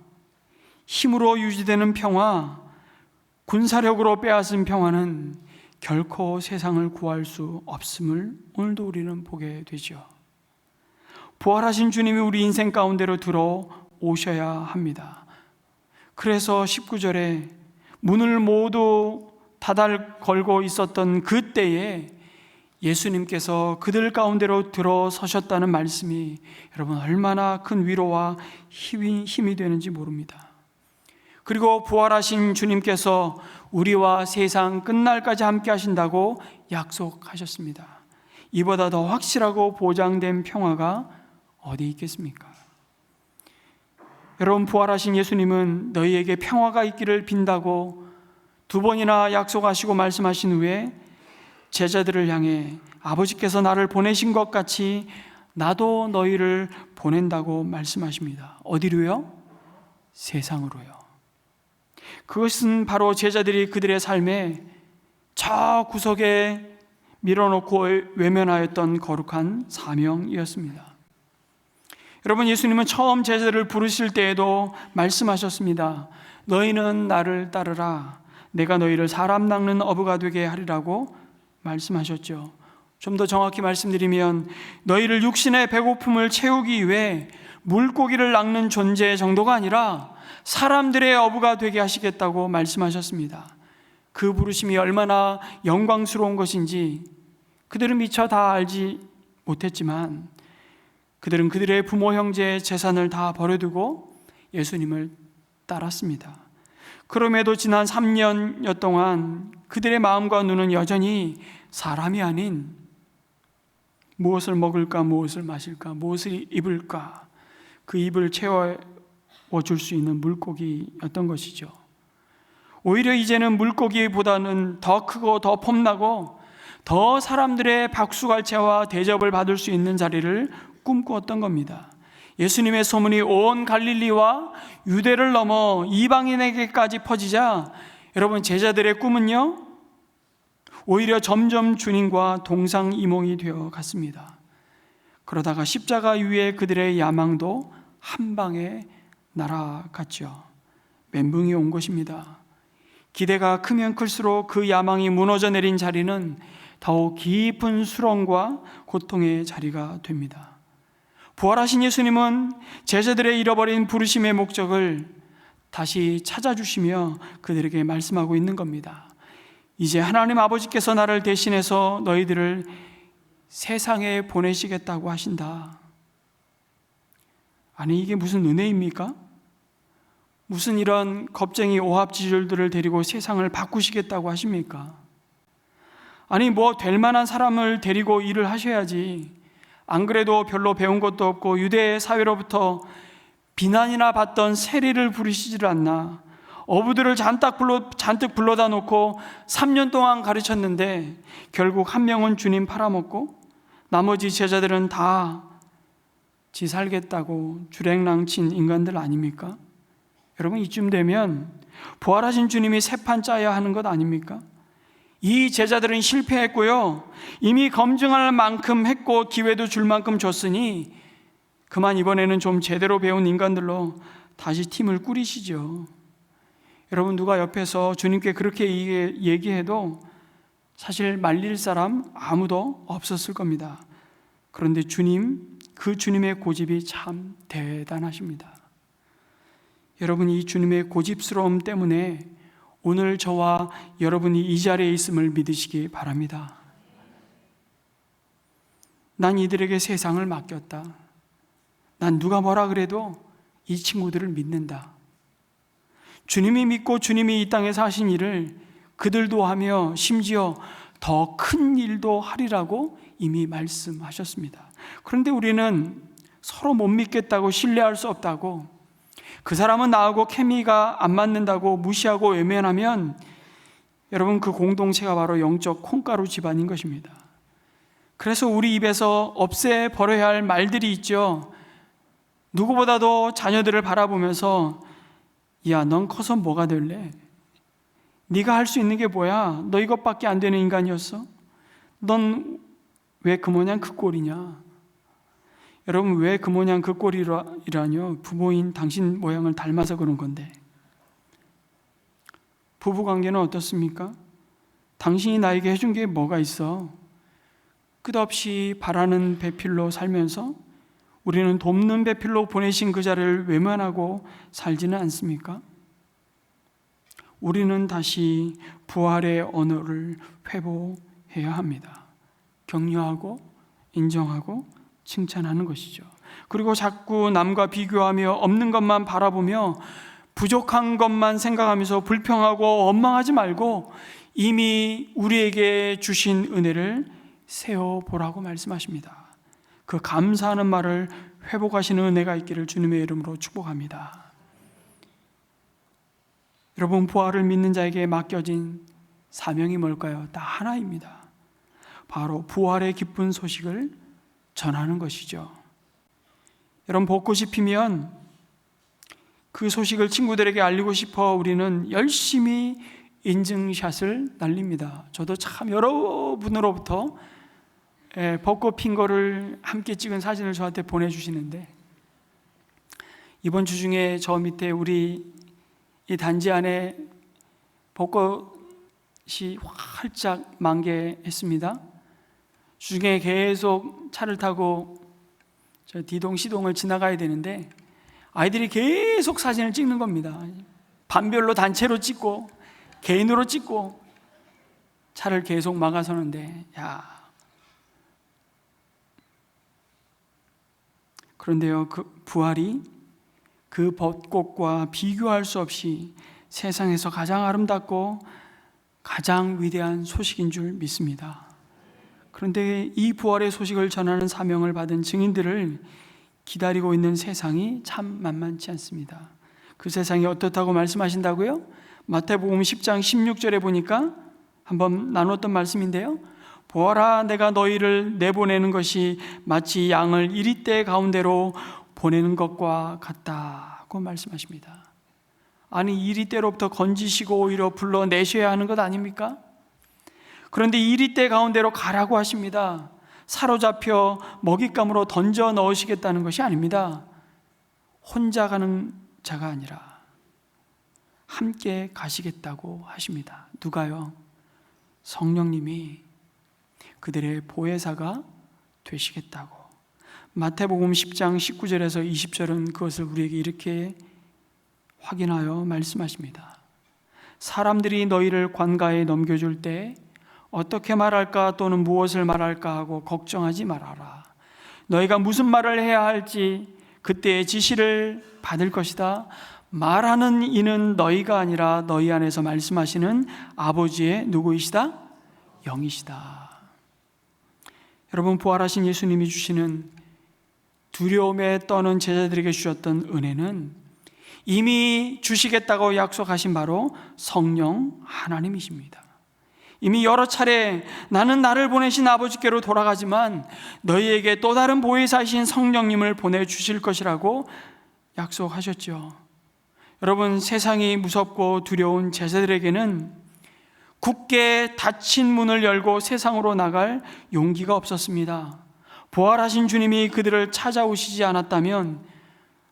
힘으로 유지되는 평화, 군사력으로 빼앗은 평화는 결코 세상을 구할 수 없음을 오늘도 우리는 보게 되죠. 부활하신 주님이 우리 인생 가운데로 들어오셔야 합니다. 그래서 19절에 문을 모두 닫아 걸고 있었던 그때에 예수님께서 그들 가운데로 들어서셨다는 말씀이 여러분 얼마나 큰 위로와 힘이 되는지 모릅니다. 그리고 부활하신 주님께서 우리와 세상 끝날까지 함께 하신다고 약속하셨습니다. 이보다 더 확실하고 보장된 평화가 어디 있겠습니까? 여러분, 부활하신 예수님은 너희에게 평화가 있기를 빈다고 2번이나 약속하시고 말씀하신 후에 제자들을 향해 아버지께서 나를 보내신 것 같이 나도 너희를 보낸다고 말씀하십니다. 어디로요? 세상으로요. 그것은 바로 제자들이 그들의 삶에 저 구석에 밀어놓고 외면하였던 거룩한 사명이었습니다. 여러분, 예수님은 처음 제자들을 부르실 때에도 말씀하셨습니다. 너희는 나를 따르라. 내가 너희를 사람 낚는 어부가 되게 하리라고 말씀하셨죠. 좀 더 정확히 말씀드리면 너희를 육신의 배고픔을 채우기 위해 물고기를 낚는 존재 정도가 아니라 사람들의 어부가 되게 하시겠다고 말씀하셨습니다. 그 부르심이 얼마나 영광스러운 것인지 그들은 미처 다 알지 못했지만 그들은 그들의 부모 형제의 재산을 다 버려두고 예수님을 따랐습니다. 그럼에도 지난 3년여 동안 그들의 마음과 눈은 여전히 사람이 아닌 무엇을 먹을까, 무엇을 마실까, 무엇을 입을까, 그 입을 채워줄 수 있는 물고기였던 것이죠. 오히려 이제는 물고기보다는 더 크고 더 폼나고 더 사람들의 박수갈채와 대접을 받을 수 있는 자리를 꿈꾸었던 겁니다. 예수님의 소문이 온 갈릴리와 유대를 넘어 이방인에게까지 퍼지자 여러분, 제자들의 꿈은요 오히려 점점 주님과 동상이몽이 되어 갔습니다. 그러다가 십자가 위에 그들의 야망도 한 방에 날아갔죠. 멘붕이 온 것입니다. 기대가 크면 클수록 그 야망이 무너져 내린 자리는 더욱 깊은 수렁과 고통의 자리가 됩니다. 부활하신 예수님은 제자들의 잃어버린 부르심의 목적을 다시 찾아주시며 그들에게 말씀하고 있는 겁니다. 이제 하나님 아버지께서 나를 대신해서 너희들을 세상에 보내시겠다고 하신다. 아니, 이게 무슨 은혜입니까? 무슨 이런 겁쟁이 오합지졸들을 데리고 세상을 바꾸시겠다고 하십니까? 아니, 뭐 될 만한 사람을 데리고 일을 하셔야지. 안 그래도 별로 배운 것도 없고 유대 사회로부터 비난이나 받던 세리를 부르시질 않나. 어부들을 잔뜩 불러다 놓고 3년 동안 가르쳤는데 결국 한 명은 주님 팔아먹고 나머지 제자들은 다 지 살겠다고 주랭랑친 인간들 아닙니까? 여러분, 이쯤 되면 부활하신 주님이 새 판 짜야 하는 것 아닙니까? 이 제자들은 실패했고요, 이미 검증할 만큼 했고 기회도 줄 만큼 줬으니 그만 이번에는 좀 제대로 배운 인간들로 다시 팀을 꾸리시죠. 여러분, 누가 옆에서 주님께 그렇게 얘기해도 사실 말릴 사람 아무도 없었을 겁니다. 그런데 그 주님의 고집이 참 대단하십니다. 여러분, 이 주님의 고집스러움 때문에 오늘 저와 여러분이 이 자리에 있음을 믿으시기 바랍니다. 난 이들에게 세상을 맡겼다. 난 누가 뭐라 그래도 이 친구들을 믿는다. 주님이 믿고 주님이 이 땅에서 하신 일을 그들도 하며 심지어 더 큰 일도 하리라고 이미 말씀하셨습니다. 그런데 우리는 서로 못 믿겠다고, 신뢰할 수 없다고, 그 사람은 나하고 케미가 안 맞는다고 무시하고 외면하면 여러분, 그 공동체가 바로 영적 콩가루 집안인 것입니다. 그래서 우리 입에서 없애버려야 할 말들이 있죠. 누구보다도 자녀들을 바라보면서 야, 넌 커서 뭐가 될래? 네가 할 수 있는 게 뭐야? 너 이것밖에 안 되는 인간이었어? 넌 왜 그 모양 그 꼴이냐? 여러분, 왜 그 모양 그 꼴이라뇨? 부모인 당신 모양을 닮아서 그런 건데. 부부관계는 어떻습니까? 당신이 나에게 해준 게 뭐가 있어? 끝없이 바라는 배필로 살면서 우리는 돕는 배필로 보내신 그 자를 외면하고 살지는 않습니까? 우리는 다시 부활의 언어를 회복해야 합니다. 격려하고 인정하고 칭찬하는 것이죠. 그리고 자꾸 남과 비교하며 없는 것만 바라보며 부족한 것만 생각하면서 불평하고 원망하지 말고 이미 우리에게 주신 은혜를 세어보라고 말씀하십니다. 그 감사하는 말을 회복하시는 은혜가 있기를 주님의 이름으로 축복합니다. 여러분, 부활을 믿는 자에게 맡겨진 사명이 뭘까요? 딱 하나입니다. 바로 부활의 기쁜 소식을 전하는 것이죠. 여러분, 벚꽃이 피면 그 소식을 친구들에게 알리고 싶어 우리는 열심히 인증샷을 날립니다. 저도 참 여러분으로부터 벚꽃 핀 거를 함께 찍은 사진을 저한테 보내주시는데, 이번 주 중에 저 밑에 우리 이 단지 안에 벚꽃이 활짝 만개했습니다. 주중에 계속 차를 타고 저 D동, C동을 지나가야 되는데 아이들이 계속 사진을 찍는 겁니다. 반별로 단체로 찍고 개인으로 찍고 차를 계속 막아서는데, 그런데요, 그 부활이 그 벚꽃과 비교할 수 없이 세상에서 가장 아름답고 가장 위대한 소식인 줄 믿습니다. 그런데 이 부활의 소식을 전하는 사명을 받은 증인들을 기다리고 있는 세상이 참 만만치 않습니다. 그 세상이 어떻다고 말씀하신다고요? 마태복음 10장 16절에 보니까 한번 나눴던 말씀인데요, 보아라, 내가 너희를 내보내는 것이 마치 양을 이리떼 가운데로 보내는 것과 같다고 말씀하십니다. 아니, 이리떼로부터 건지시고 오히려 불러내셔야 하는 것 아닙니까? 그런데 이리떼 가운데로 가라고 하십니다. 사로잡혀 먹잇감으로 던져 넣으시겠다는 것이 아닙니다. 혼자 가는 자가 아니라 함께 가시겠다고 하십니다. 누가요? 성령님이 그들의 보혜사가 되시겠다고. 마태복음 10장 19절에서 20절은 그것을 우리에게 이렇게 확인하여 말씀하십니다. 사람들이 너희를 관가에 넘겨줄 때 어떻게 말할까 또는 무엇을 말할까 하고 걱정하지 말아라. 너희가 무슨 말을 해야 할지 그때의 지시를 받을 것이다. 말하는 이는 너희가 아니라 너희 안에서 말씀하시는 아버지의 누구이시다? 영이시다. 여러분, 부활하신 예수님이 주시는 두려움에 떠는 제자들에게 주셨던 은혜는 이미 주시겠다고 약속하신 바로 성령 하나님이십니다. 이미 여러 차례 나는 나를 보내신 아버지께로 돌아가지만 너희에게 또 다른 보혜사이신 성령님을 보내주실 것이라고 약속하셨죠. 여러분, 세상이 무섭고 두려운 제자들에게는 굳게 닫힌 문을 열고 세상으로 나갈 용기가 없었습니다. 부활하신 주님이 그들을 찾아오시지 않았다면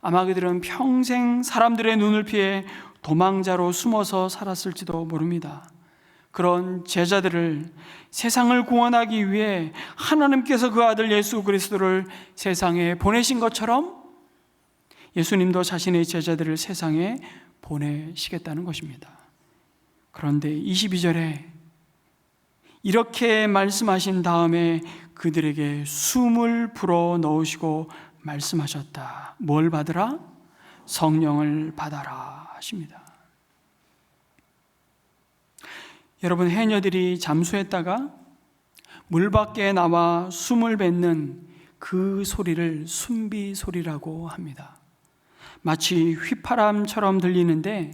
아마 그들은 평생 사람들의 눈을 피해 도망자로 숨어서 살았을지도 모릅니다. 그런 제자들을 세상을 구원하기 위해 하나님께서 그 아들 예수 그리스도를 세상에 보내신 것처럼 예수님도 자신의 제자들을 세상에 보내시겠다는 것입니다. 그런데 22절에 이렇게 말씀하신 다음에 그들에게 숨을 불어 넣으시고 말씀하셨다. 뭘 받으라? 성령을 받아라 하십니다. 여러분, 해녀들이 잠수했다가 물 밖에 나와 숨을 뱉는 그 소리를 숨비 소리라고 합니다. 마치 휘파람처럼 들리는데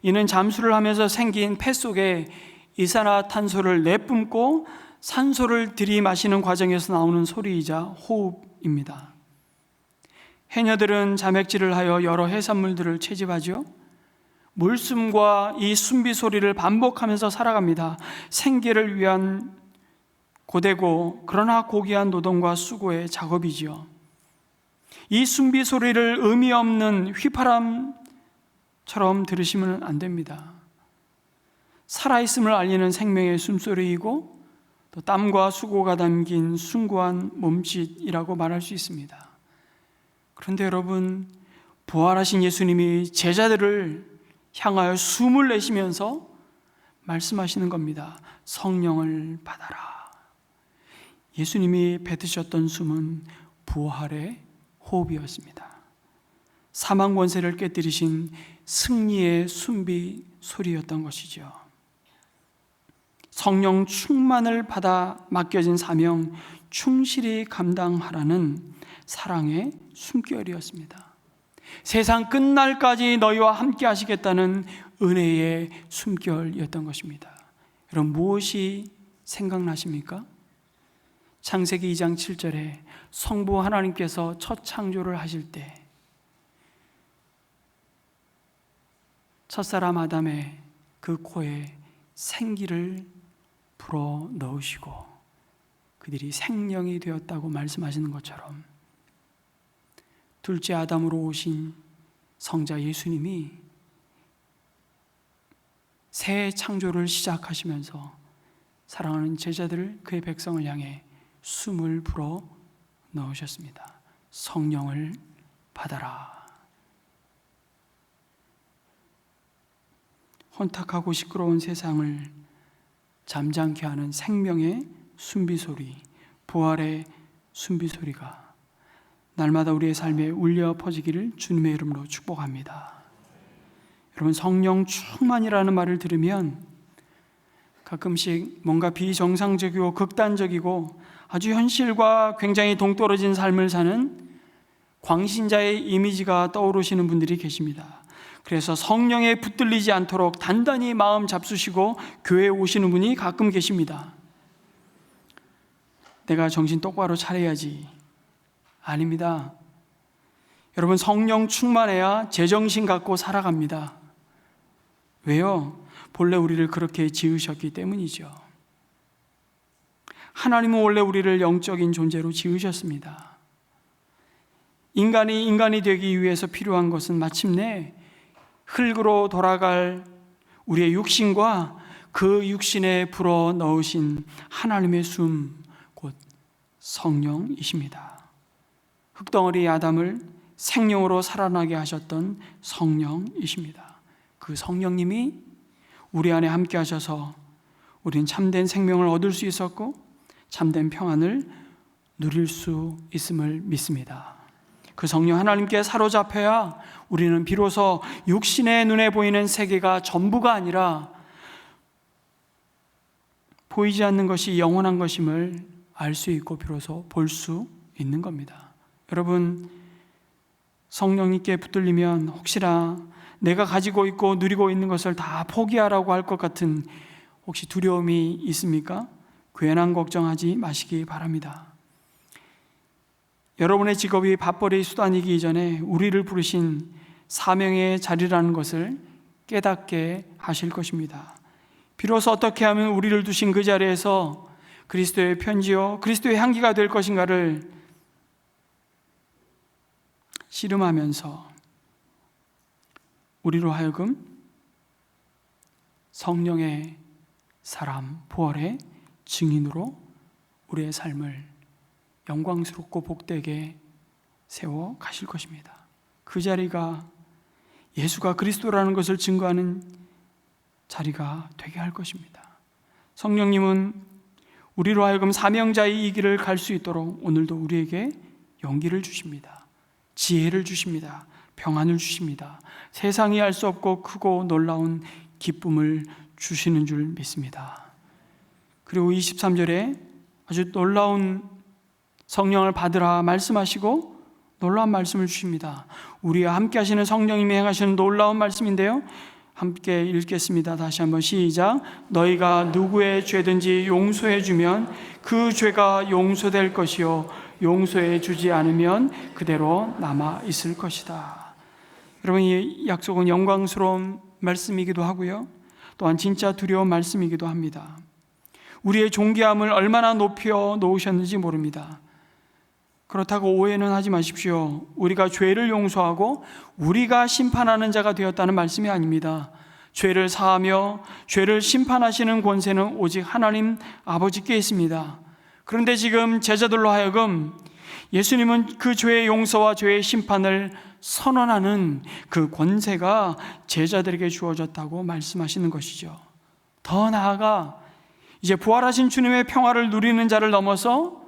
이는 잠수를 하면서 생긴 폐 속에 이산화탄소를 내뿜고 산소를 들이마시는 과정에서 나오는 소리이자 호흡입니다. 해녀들은 자맥질을 하여 여러 해산물들을 채집하죠. 물숨과 이 숨비 소리를 반복하면서 살아갑니다. 생계를 위한 고되고 그러나 고귀한 노동과 수고의 작업이지요. 이 숨비 소리를 의미 없는 휘파람처럼 들으시면 안 됩니다. 살아있음을 알리는 생명의 숨소리이고 또 땀과 수고가 담긴 숭고한 몸짓이라고 말할 수 있습니다. 그런데 여러분, 부활하신 예수님이 제자들을 향하여 숨을 내쉬면서 말씀하시는 겁니다. 성령을 받아라. 예수님이 뱉으셨던 숨은 부활의 호흡이었습니다. 사망 권세를 깨뜨리신 승리의 숨비 소리였던 것이죠. 성령 충만을 받아 맡겨진 사명 충실히 감당하라는 사랑의 숨결이었습니다. 세상 끝날까지 너희와 함께 하시겠다는 은혜의 숨결이었던 것입니다. 여러분, 무엇이 생각나십니까? 창세기 2장 7절에 성부 하나님께서 첫 창조를 하실 때 첫사람 아담의 그 코에 생기를 불어 넣으시고 그들이 생명이 되었다고 말씀하시는 것처럼 둘째 아담으로 오신 성자 예수님이 새 창조를 시작하시면서 사랑하는 제자들, 그의 백성을 향해 숨을 불어 넣으셨습니다. 성령을 받아라. 혼탁하고 시끄러운 세상을 잠잠케 하는 생명의 숨비소리, 부활의 숨비소리가 날마다 우리의 삶에 울려 퍼지기를 주님의 이름으로 축복합니다. 여러분, 성령 충만이라는 말을 들으면 가끔씩 뭔가 비정상적이고 극단적이고 아주 현실과 굉장히 동떨어진 삶을 사는 광신자의 이미지가 떠오르시는 분들이 계십니다. 그래서 성령에 붙들리지 않도록 단단히 마음 잡수시고 교회에 오시는 분이 가끔 계십니다. 내가 정신 똑바로 차려야지. 아닙니다. 여러분, 성령 충만해야 제정신 갖고 살아갑니다. 왜요? 본래 우리를 그렇게 지으셨기 때문이죠. 하나님은 원래 우리를 영적인 존재로 지으셨습니다. 인간이 되기 위해서 필요한 것은 마침내 흙으로 돌아갈 우리의 육신과 그 육신에 불어 넣으신 하나님의 숨, 곧 성령이십니다. 흙덩어리 아담을 생명으로 살아나게 하셨던 성령이십니다. 그 성령님이 우리 안에 함께 하셔서 우리는 참된 생명을 얻을 수 있었고 참된 평안을 누릴 수 있음을 믿습니다. 그 성령 하나님께 사로잡혀야 우리는 비로소 육신의 눈에 보이는 세계가 전부가 아니라 보이지 않는 것이 영원한 것임을 알 수 있고 비로소 볼 수 있는 겁니다. 여러분, 성령님께 붙들리면 혹시나 내가 가지고 있고 누리고 있는 것을 다 포기하라고 할 것 같은 혹시 두려움이 있습니까? 괜한 걱정하지 마시기 바랍니다. 여러분의 직업이 밥벌이 수단이기 이전에 우리를 부르신 사명의 자리라는 것을 깨닫게 하실 것입니다. 비로소 어떻게 하면 우리를 두신 그 자리에서 그리스도의 편지요 그리스도의 향기가 될 것인가를 씨름하면서 우리로 하여금 성령의 사람, 부활의 증인으로 우리의 삶을 영광스럽고 복되게 세워 가실 것입니다. 그 자리가 예수가 그리스도라는 것을 증거하는 자리가 되게 할 것입니다. 성령님은 우리로 하여금 사명자의 이 길을 갈 수 있도록 오늘도 우리에게 용기를 주십니다. 지혜를 주십니다. 평안을 주십니다. 세상이 알 수 없고 크고 놀라운 기쁨을 주시는 줄 믿습니다. 그리고 23절에 아주 놀라운 성령을 받으라 말씀하시고 놀라운 말씀을 주십니다. 우리와 함께 하시는 성령님이 행하시는 놀라운 말씀인데요, 함께 읽겠습니다. 다시 한번 시작. 너희가 누구의 죄든지 용서해 주면 그 죄가 용서될 것이요 용서해 주지 않으면 그대로 남아 있을 것이다. 여러분, 이 약속은 영광스러운 말씀이기도 하고요, 또한 진짜 두려운 말씀이기도 합니다. 우리의 존귀함을 얼마나 높여 놓으셨는지 모릅니다. 그렇다고 오해는 하지 마십시오. 우리가 죄를 용서하고 우리가 심판하는 자가 되었다는 말씀이 아닙니다. 죄를 사하며 죄를 심판하시는 권세는 오직 하나님 아버지께 있습니다. 그런데 지금 제자들로 하여금 예수님은 그 죄의 용서와 죄의 심판을 선언하는 그 권세가 제자들에게 주어졌다고 말씀하시는 것이죠. 더 나아가 이제 부활하신 주님의 평화를 누리는 자를 넘어서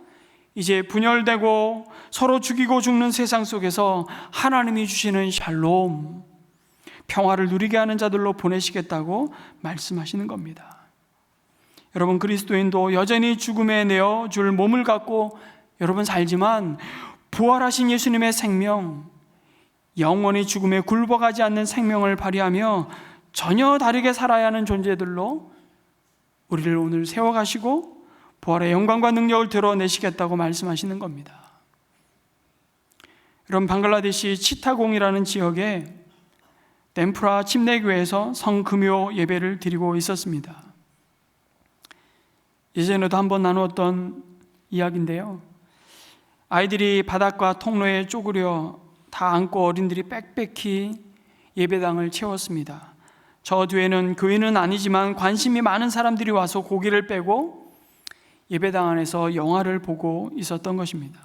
이제 분열되고 서로 죽이고 죽는 세상 속에서 하나님이 주시는 샬롬, 평화를 누리게 하는 자들로 보내시겠다고 말씀하시는 겁니다. 여러분, 그리스도인도 여전히 죽음에 내어줄 몸을 갖고 여러분 살지만 부활하신 예수님의 생명, 영원히 죽음에 굴복하지 않는 생명을 발휘하며 전혀 다르게 살아야 하는 존재들로 우리를 오늘 세워가시고 부활의 영광과 능력을 드러내시겠다고 말씀하시는 겁니다. 여러분, 방글라데시 치타공이라는 지역에 댐프라 침례교회에서 성금요 예배를 드리고 있었습니다. 예전에도 한번 나누었던 이야기인데요, 아이들이 바닥과 통로에 쪼그려 다 앉고 어린들이 빽빽히 예배당을 채웠습니다. 저 뒤에는 교회는 아니지만 관심이 많은 사람들이 와서 고개를 빼고 예배당 안에서 영화를 보고 있었던 것입니다.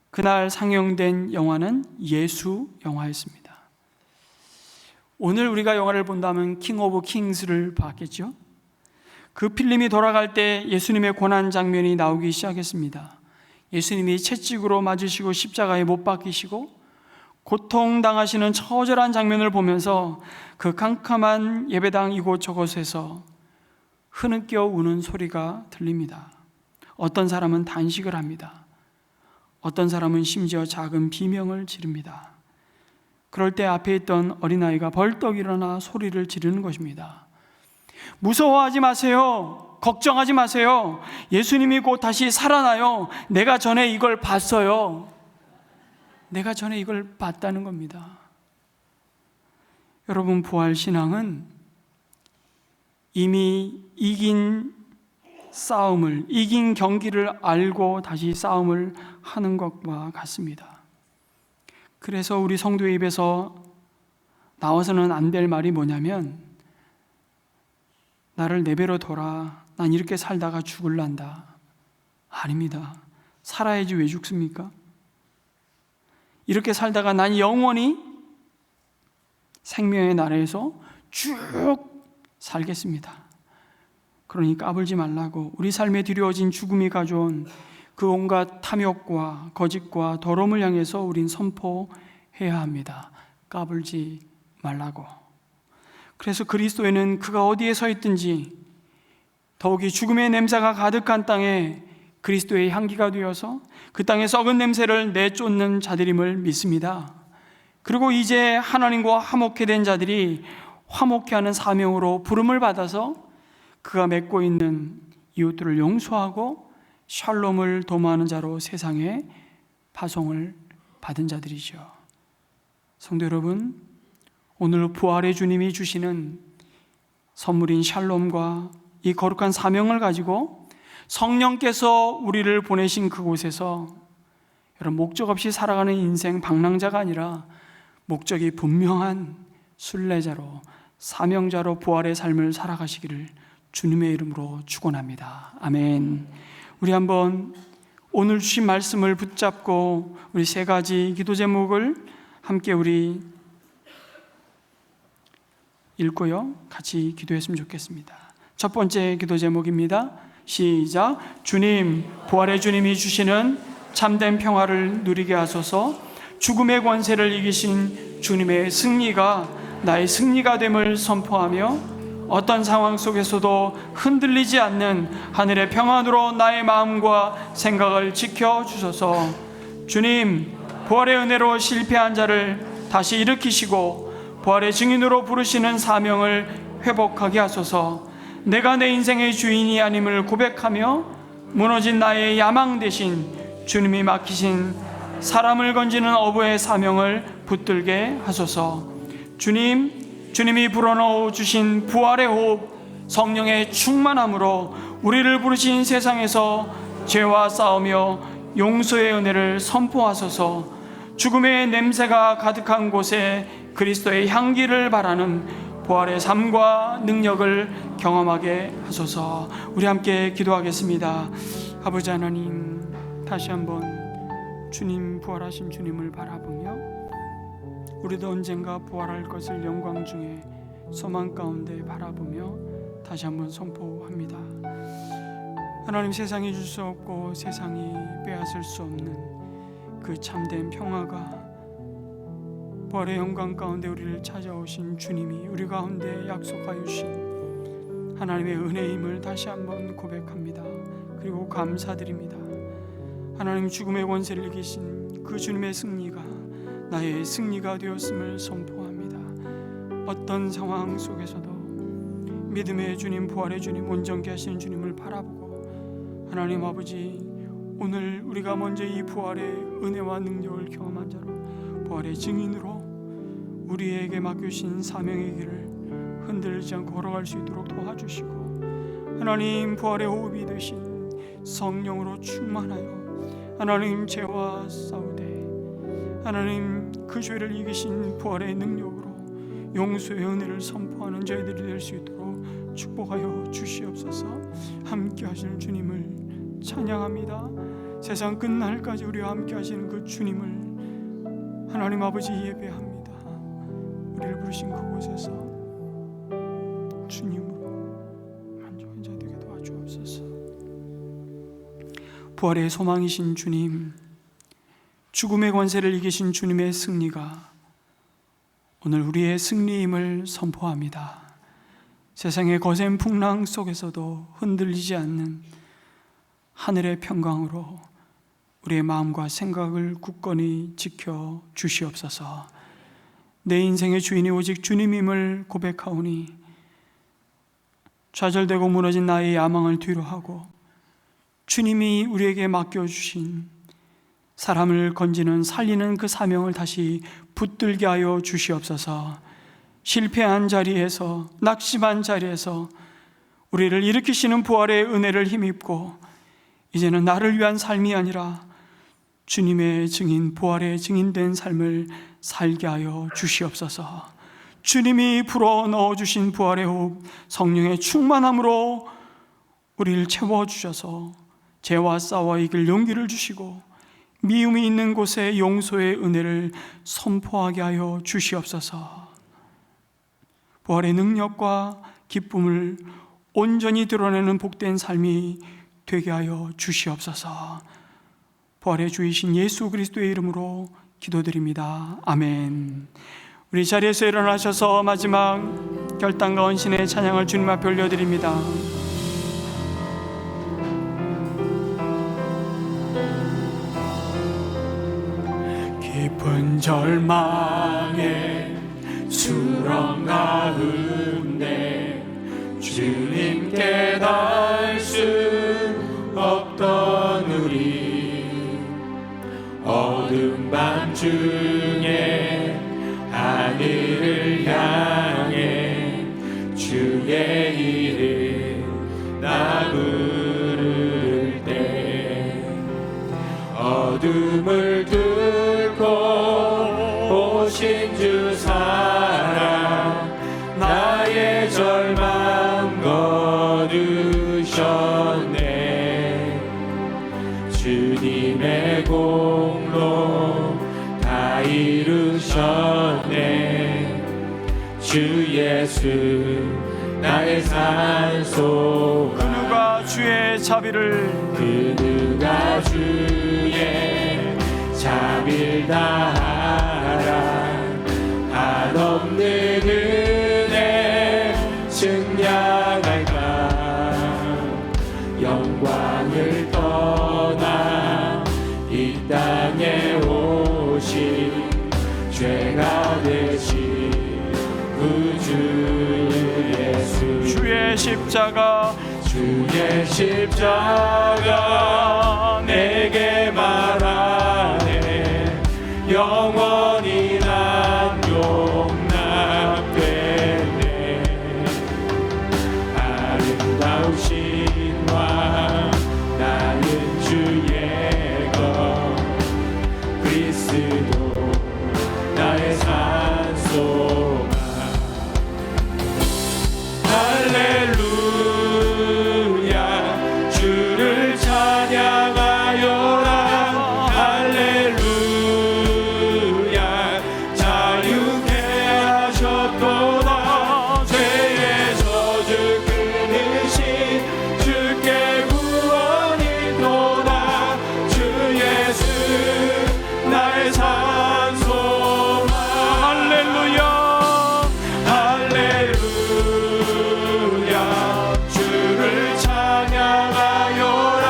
그날 상영된 영화는 예수 영화였습니다. 오늘 우리가 영화를 본다면 킹 오브 킹스를 봤겠죠? 그 필름이 돌아갈 때 예수님의 고난 장면이 나오기 시작했습니다. 예수님이 채찍으로 맞으시고 십자가에 못 박히시고 고통당하시는 처절한 장면을 보면서 그 캄캄한 예배당 이곳저곳에서 흐느껴 우는 소리가 들립니다. 어떤 사람은 단식을 합니다. 어떤 사람은 심지어 작은 비명을 지릅니다. 그럴 때 앞에 있던 어린아이가 벌떡 일어나 소리를 지르는 것입니다. 무서워하지 마세요. 걱정하지 마세요. 예수님이 곧 다시 살아나요. 내가 전에 이걸 봤어요. 내가 전에 이걸 봤다는 겁니다. 여러분, 부활신앙은 이미 이긴 싸움을, 이긴 경기를 알고 다시 싸움을 하는 것과 같습니다. 그래서 우리 성도의 입에서 나와서는 안 될 말이 뭐냐면 나를 내버려 둬라. 난 이렇게 살다가 죽을란다. 아닙니다. 살아야지 왜 죽습니까? 이렇게 살다가 난 영원히 생명의 나라에서 쭉 살겠습니다. 그러니 까불지 말라고 우리 삶에 들여진 죽음이 가져온 그 온갖 탐욕과 거짓과 더러움을 향해서 우린 선포해야 합니다. 까불지 말라고. 그래서 그리스도에는 그가 어디에 서 있든지 더욱이 죽음의 냄새가 가득한 땅에 그리스도의 향기가 되어서 그 땅의 썩은 냄새를 내쫓는 자들임을 믿습니다. 그리고 이제 하나님과 화목해 된 자들이 화목해 하는 사명으로 부름을 받아서 그가 맺고 있는 이웃들을 용서하고 샬롬을 도모하는 자로 세상에 파송을 받은 자들이죠. 성도 여러분, 오늘 부활의 주님이 주시는 선물인 샬롬과 이 거룩한 사명을 가지고 성령께서 우리를 보내신 그곳에서 여러분 목적 없이 살아가는 인생 방랑자가 아니라 목적이 분명한 순례자로 사명자로 부활의 삶을 살아가시기를 주님의 이름으로 축원합니다. 아멘. 우리 한번 오늘 주신 말씀을 붙잡고 우리 세 가지 기도 제목을 함께 우리 읽고요 같이 기도했으면 좋겠습니다. 첫 번째 기도 제목입니다. 시작. 주님, 부활의 주님이 주시는 참된 평화를 누리게 하소서. 죽음의 권세를 이기신 주님의 승리가 나의 승리가 됨을 선포하며 어떤 상황 속에서도 흔들리지 않는 하늘의 평안으로 나의 마음과 생각을 지켜주소서. 주님, 부활의 은혜로 실패한 자를 다시 일으키시고 부활의 증인으로 부르시는 사명을 회복하게 하소서. 내가 내 인생의 주인이 아님을 고백하며 무너진 나의 야망 대신 주님이 맡기신 사람을 건지는 어부의 사명을 붙들게 하소서. 주님이 불어넣어 주신 부활의 호흡, 성령의 충만함으로 우리를 부르신 세상에서 죄와 싸우며 용서의 은혜를 선포하소서. 죽음의 냄새가 가득한 곳에 그리스도의 향기를 바라는 부활의 삶과 능력을 경험하게 하소서. 우리 함께 기도하겠습니다. 아버지 하나님, 다시 한번 주님, 부활하신 주님을 바라보며 우리도 언젠가 부활할 것을 영광 중에 소망 가운데 바라보며 다시 한번 선포합니다. 하나님, 세상이 줄 수 없고 세상이 빼앗을 수 없는 그 참된 평화가 부활의 영광 가운데 우리를 찾아오신 주님이 우리 가운데 약속하여 주신 하나님의 은혜임을 다시 한번 고백합니다. 그리고 감사드립니다. 하나님, 죽음의 권세를 이기신 그 주님의 승리가 나의 승리가 되었음을 선포합니다. 어떤 상황 속에서도 믿음의 주님, 부활의 주님, 온전케 하시는 주님을 바라보고 하나님 아버지, 오늘 우리가 먼저 이 부활의 은혜와 능력을 경험한 자로 부활의 증인으로 우리에게 맡겨주신 사명의 길을 흔들리지 않고 걸어갈 수 있도록 도와주시고, 하나님 부활의 호흡이 되신 성령으로 충만하여 하나님 죄와 싸우되 하나님 그 죄를 이기신 부활의 능력으로 용서의 은혜를 선포하는 저희들이 될 수 있도록 축복하여 주시옵소서. 함께 하시는 주님을 찬양합니다. 세상 끝날까지 우리와 함께 하시는 그 주님을 하나님 아버지 예배합니다. 우리를 부르신 그곳에서 주님으로 만족한 자 되게 도와주옵소서. 부활의 소망이신 주님, 죽음의 권세를 이기신 주님의 승리가 오늘 우리의 승리임을 선포합니다. 세상의 거센 풍랑 속에서도 흔들리지 않는 하늘의 평강으로 우리의 마음과 생각을 굳건히 지켜 주시옵소서. 내 인생의 주인이 오직 주님임을 고백하오니 좌절되고 무너진 나의 야망을 뒤로하고 주님이 우리에게 맡겨주신 사람을 건지는 살리는 그 사명을 다시 붙들게 하여 주시옵소서. 실패한 자리에서, 낙심한 자리에서 우리를 일으키시는 부활의 은혜를 힘입고 이제는 나를 위한 삶이 아니라 주님의 증인, 부활의 증인된 삶을 살게 하여 주시옵소서. 주님이 불어 넣어주신 부활의 호흡, 성령의 충만함으로 우리를 채워주셔서 죄와 싸워 이길 용기를 주시고 미움이 있는 곳에 용서의 은혜를 선포하게 하여 주시옵소서. 부활의 능력과 기쁨을 온전히 드러내는 복된 삶이 되게 하여 주시옵소서. 부활의 주이신 예수 그리스도의 이름으로 기도드립니다. 아멘. 우리 자리에서 일어나셔서 마지막 결단과 헌신의 찬양을 주님 앞에 올려드립니다. 깊은 절망에 수렁 가운데 주님께 닿을 수 없던 우리, 어둠 밤중에 하늘을 향해 주의 이름 나 부를 때, 어둠을 뚫고 오신 주 사랑 나의 절망 거두셨네. 주님의 공로 다 이루셨네. 주 예수 나의 산소, 그 누가 주의 자비를, 그 누가 주의 자비를 다하라. 한없는 은혜 증량할까. 영광을 떠나 이 땅에 오신 죄가 되신 구주 예수, 주의 십자가, 주의 십자가 내게 말하네. 영원히 난 용납되네. 아름다우신 왕 나는 주의 것, 그리스도 나의 산소만. 할렐루야 주를 찬양하여라. 할렐루야 자유케 하셨도다. 죄의 저주 끊으신 주께 구원이 도다. 주 예수 나의 산소만. 할렐루야 할렐루야 주를 찬양하여라.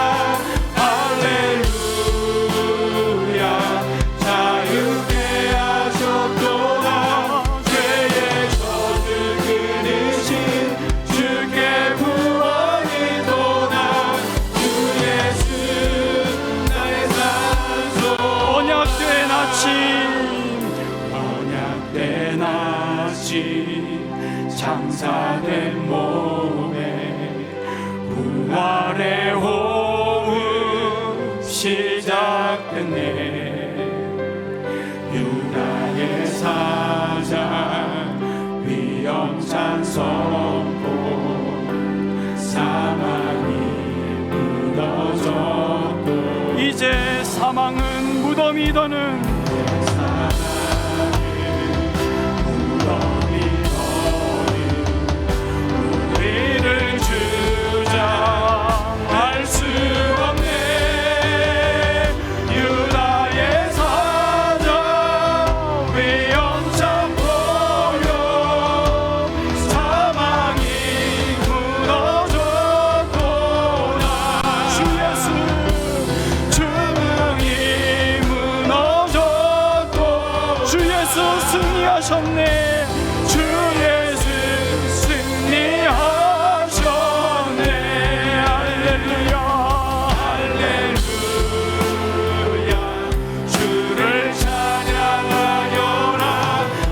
할렐루야 자유케 하셨도다. 죄의 저주 끊으신 주께 구원이 도다. 주 예수 나의 산소. 언약된 아침, 언약된 아침 장사된 몸에 부활의 호흡 시작됐네. 유다의 사자 위엄찬 선포, 사망이 무너졌고 이제 사망은 무덤이 더는 우리를 주장할 수 없네. 유다의 사자 위엄찬 보여, 사망이 무너졌도다. 주 예수 주능이 무너졌고 주 예수 승리하셨네. 주 예수 승리하셨네. 할렐루야 할렐루야 주를 찬양하여라.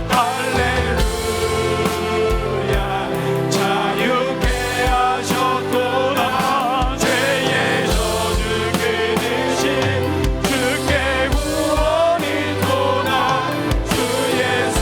할렐루야 자유케 하셨도다. 죄의 저주 끊으신 주께 구원이 도다. 주 예수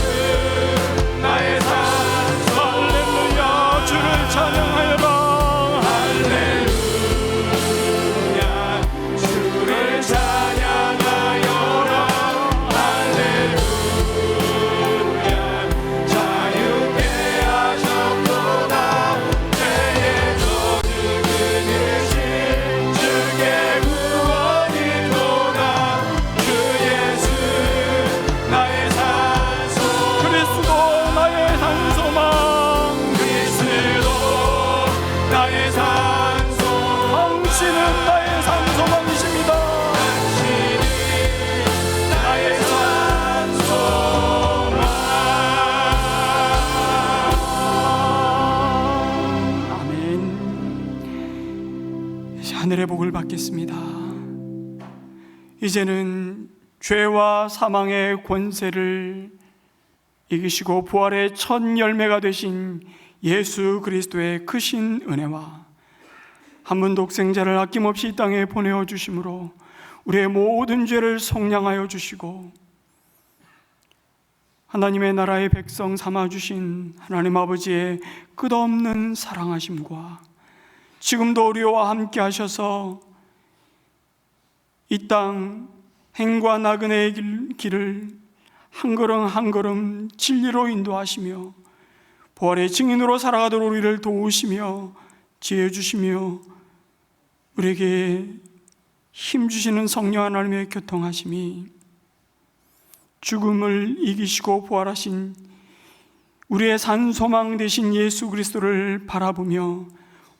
받겠습니다. 이제는 죄와 사망의 권세를 이기시고 부활의 첫 열매가 되신 예수 그리스도의 크신 은혜와 한 분 독생자를 아낌없이 이 땅에 보내어 주심으로 우리의 모든 죄를 속량하여 주시고 하나님의 나라의 백성 삼아주신 하나님 아버지의 끝없는 사랑하심과 지금도 우리와 함께 하셔서 이 땅 행과 나그네의 길을 한 걸음 한 걸음 진리로 인도하시며 부활의 증인으로 살아가도록 우리를 도우시며 지혜 주시며 우리에게 힘 주시는 성령 하나님의 교통하심이 죽음을 이기시고 부활하신 우리의 산 소망 되신 예수 그리스도를 바라보며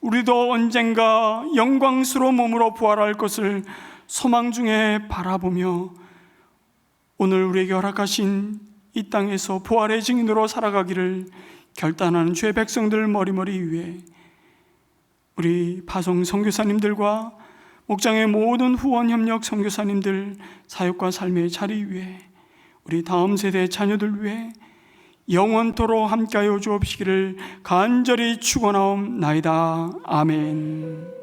우리도 언젠가 영광스러운 몸으로 부활할 것을 소망 중에 바라보며 오늘 우리에게 허락하신 이 땅에서 부활의 증인으로 살아가기를 결단하는 주의 백성들 머리머리 위에 우리 파송 선교사님들과 목장의 모든 후원 협력 선교사님들 사역과 삶의 자리 위에 우리 다음 세대 자녀들 위해 영원토록 함께하여 주옵시기를 간절히 축원하옵나이다. 아멘.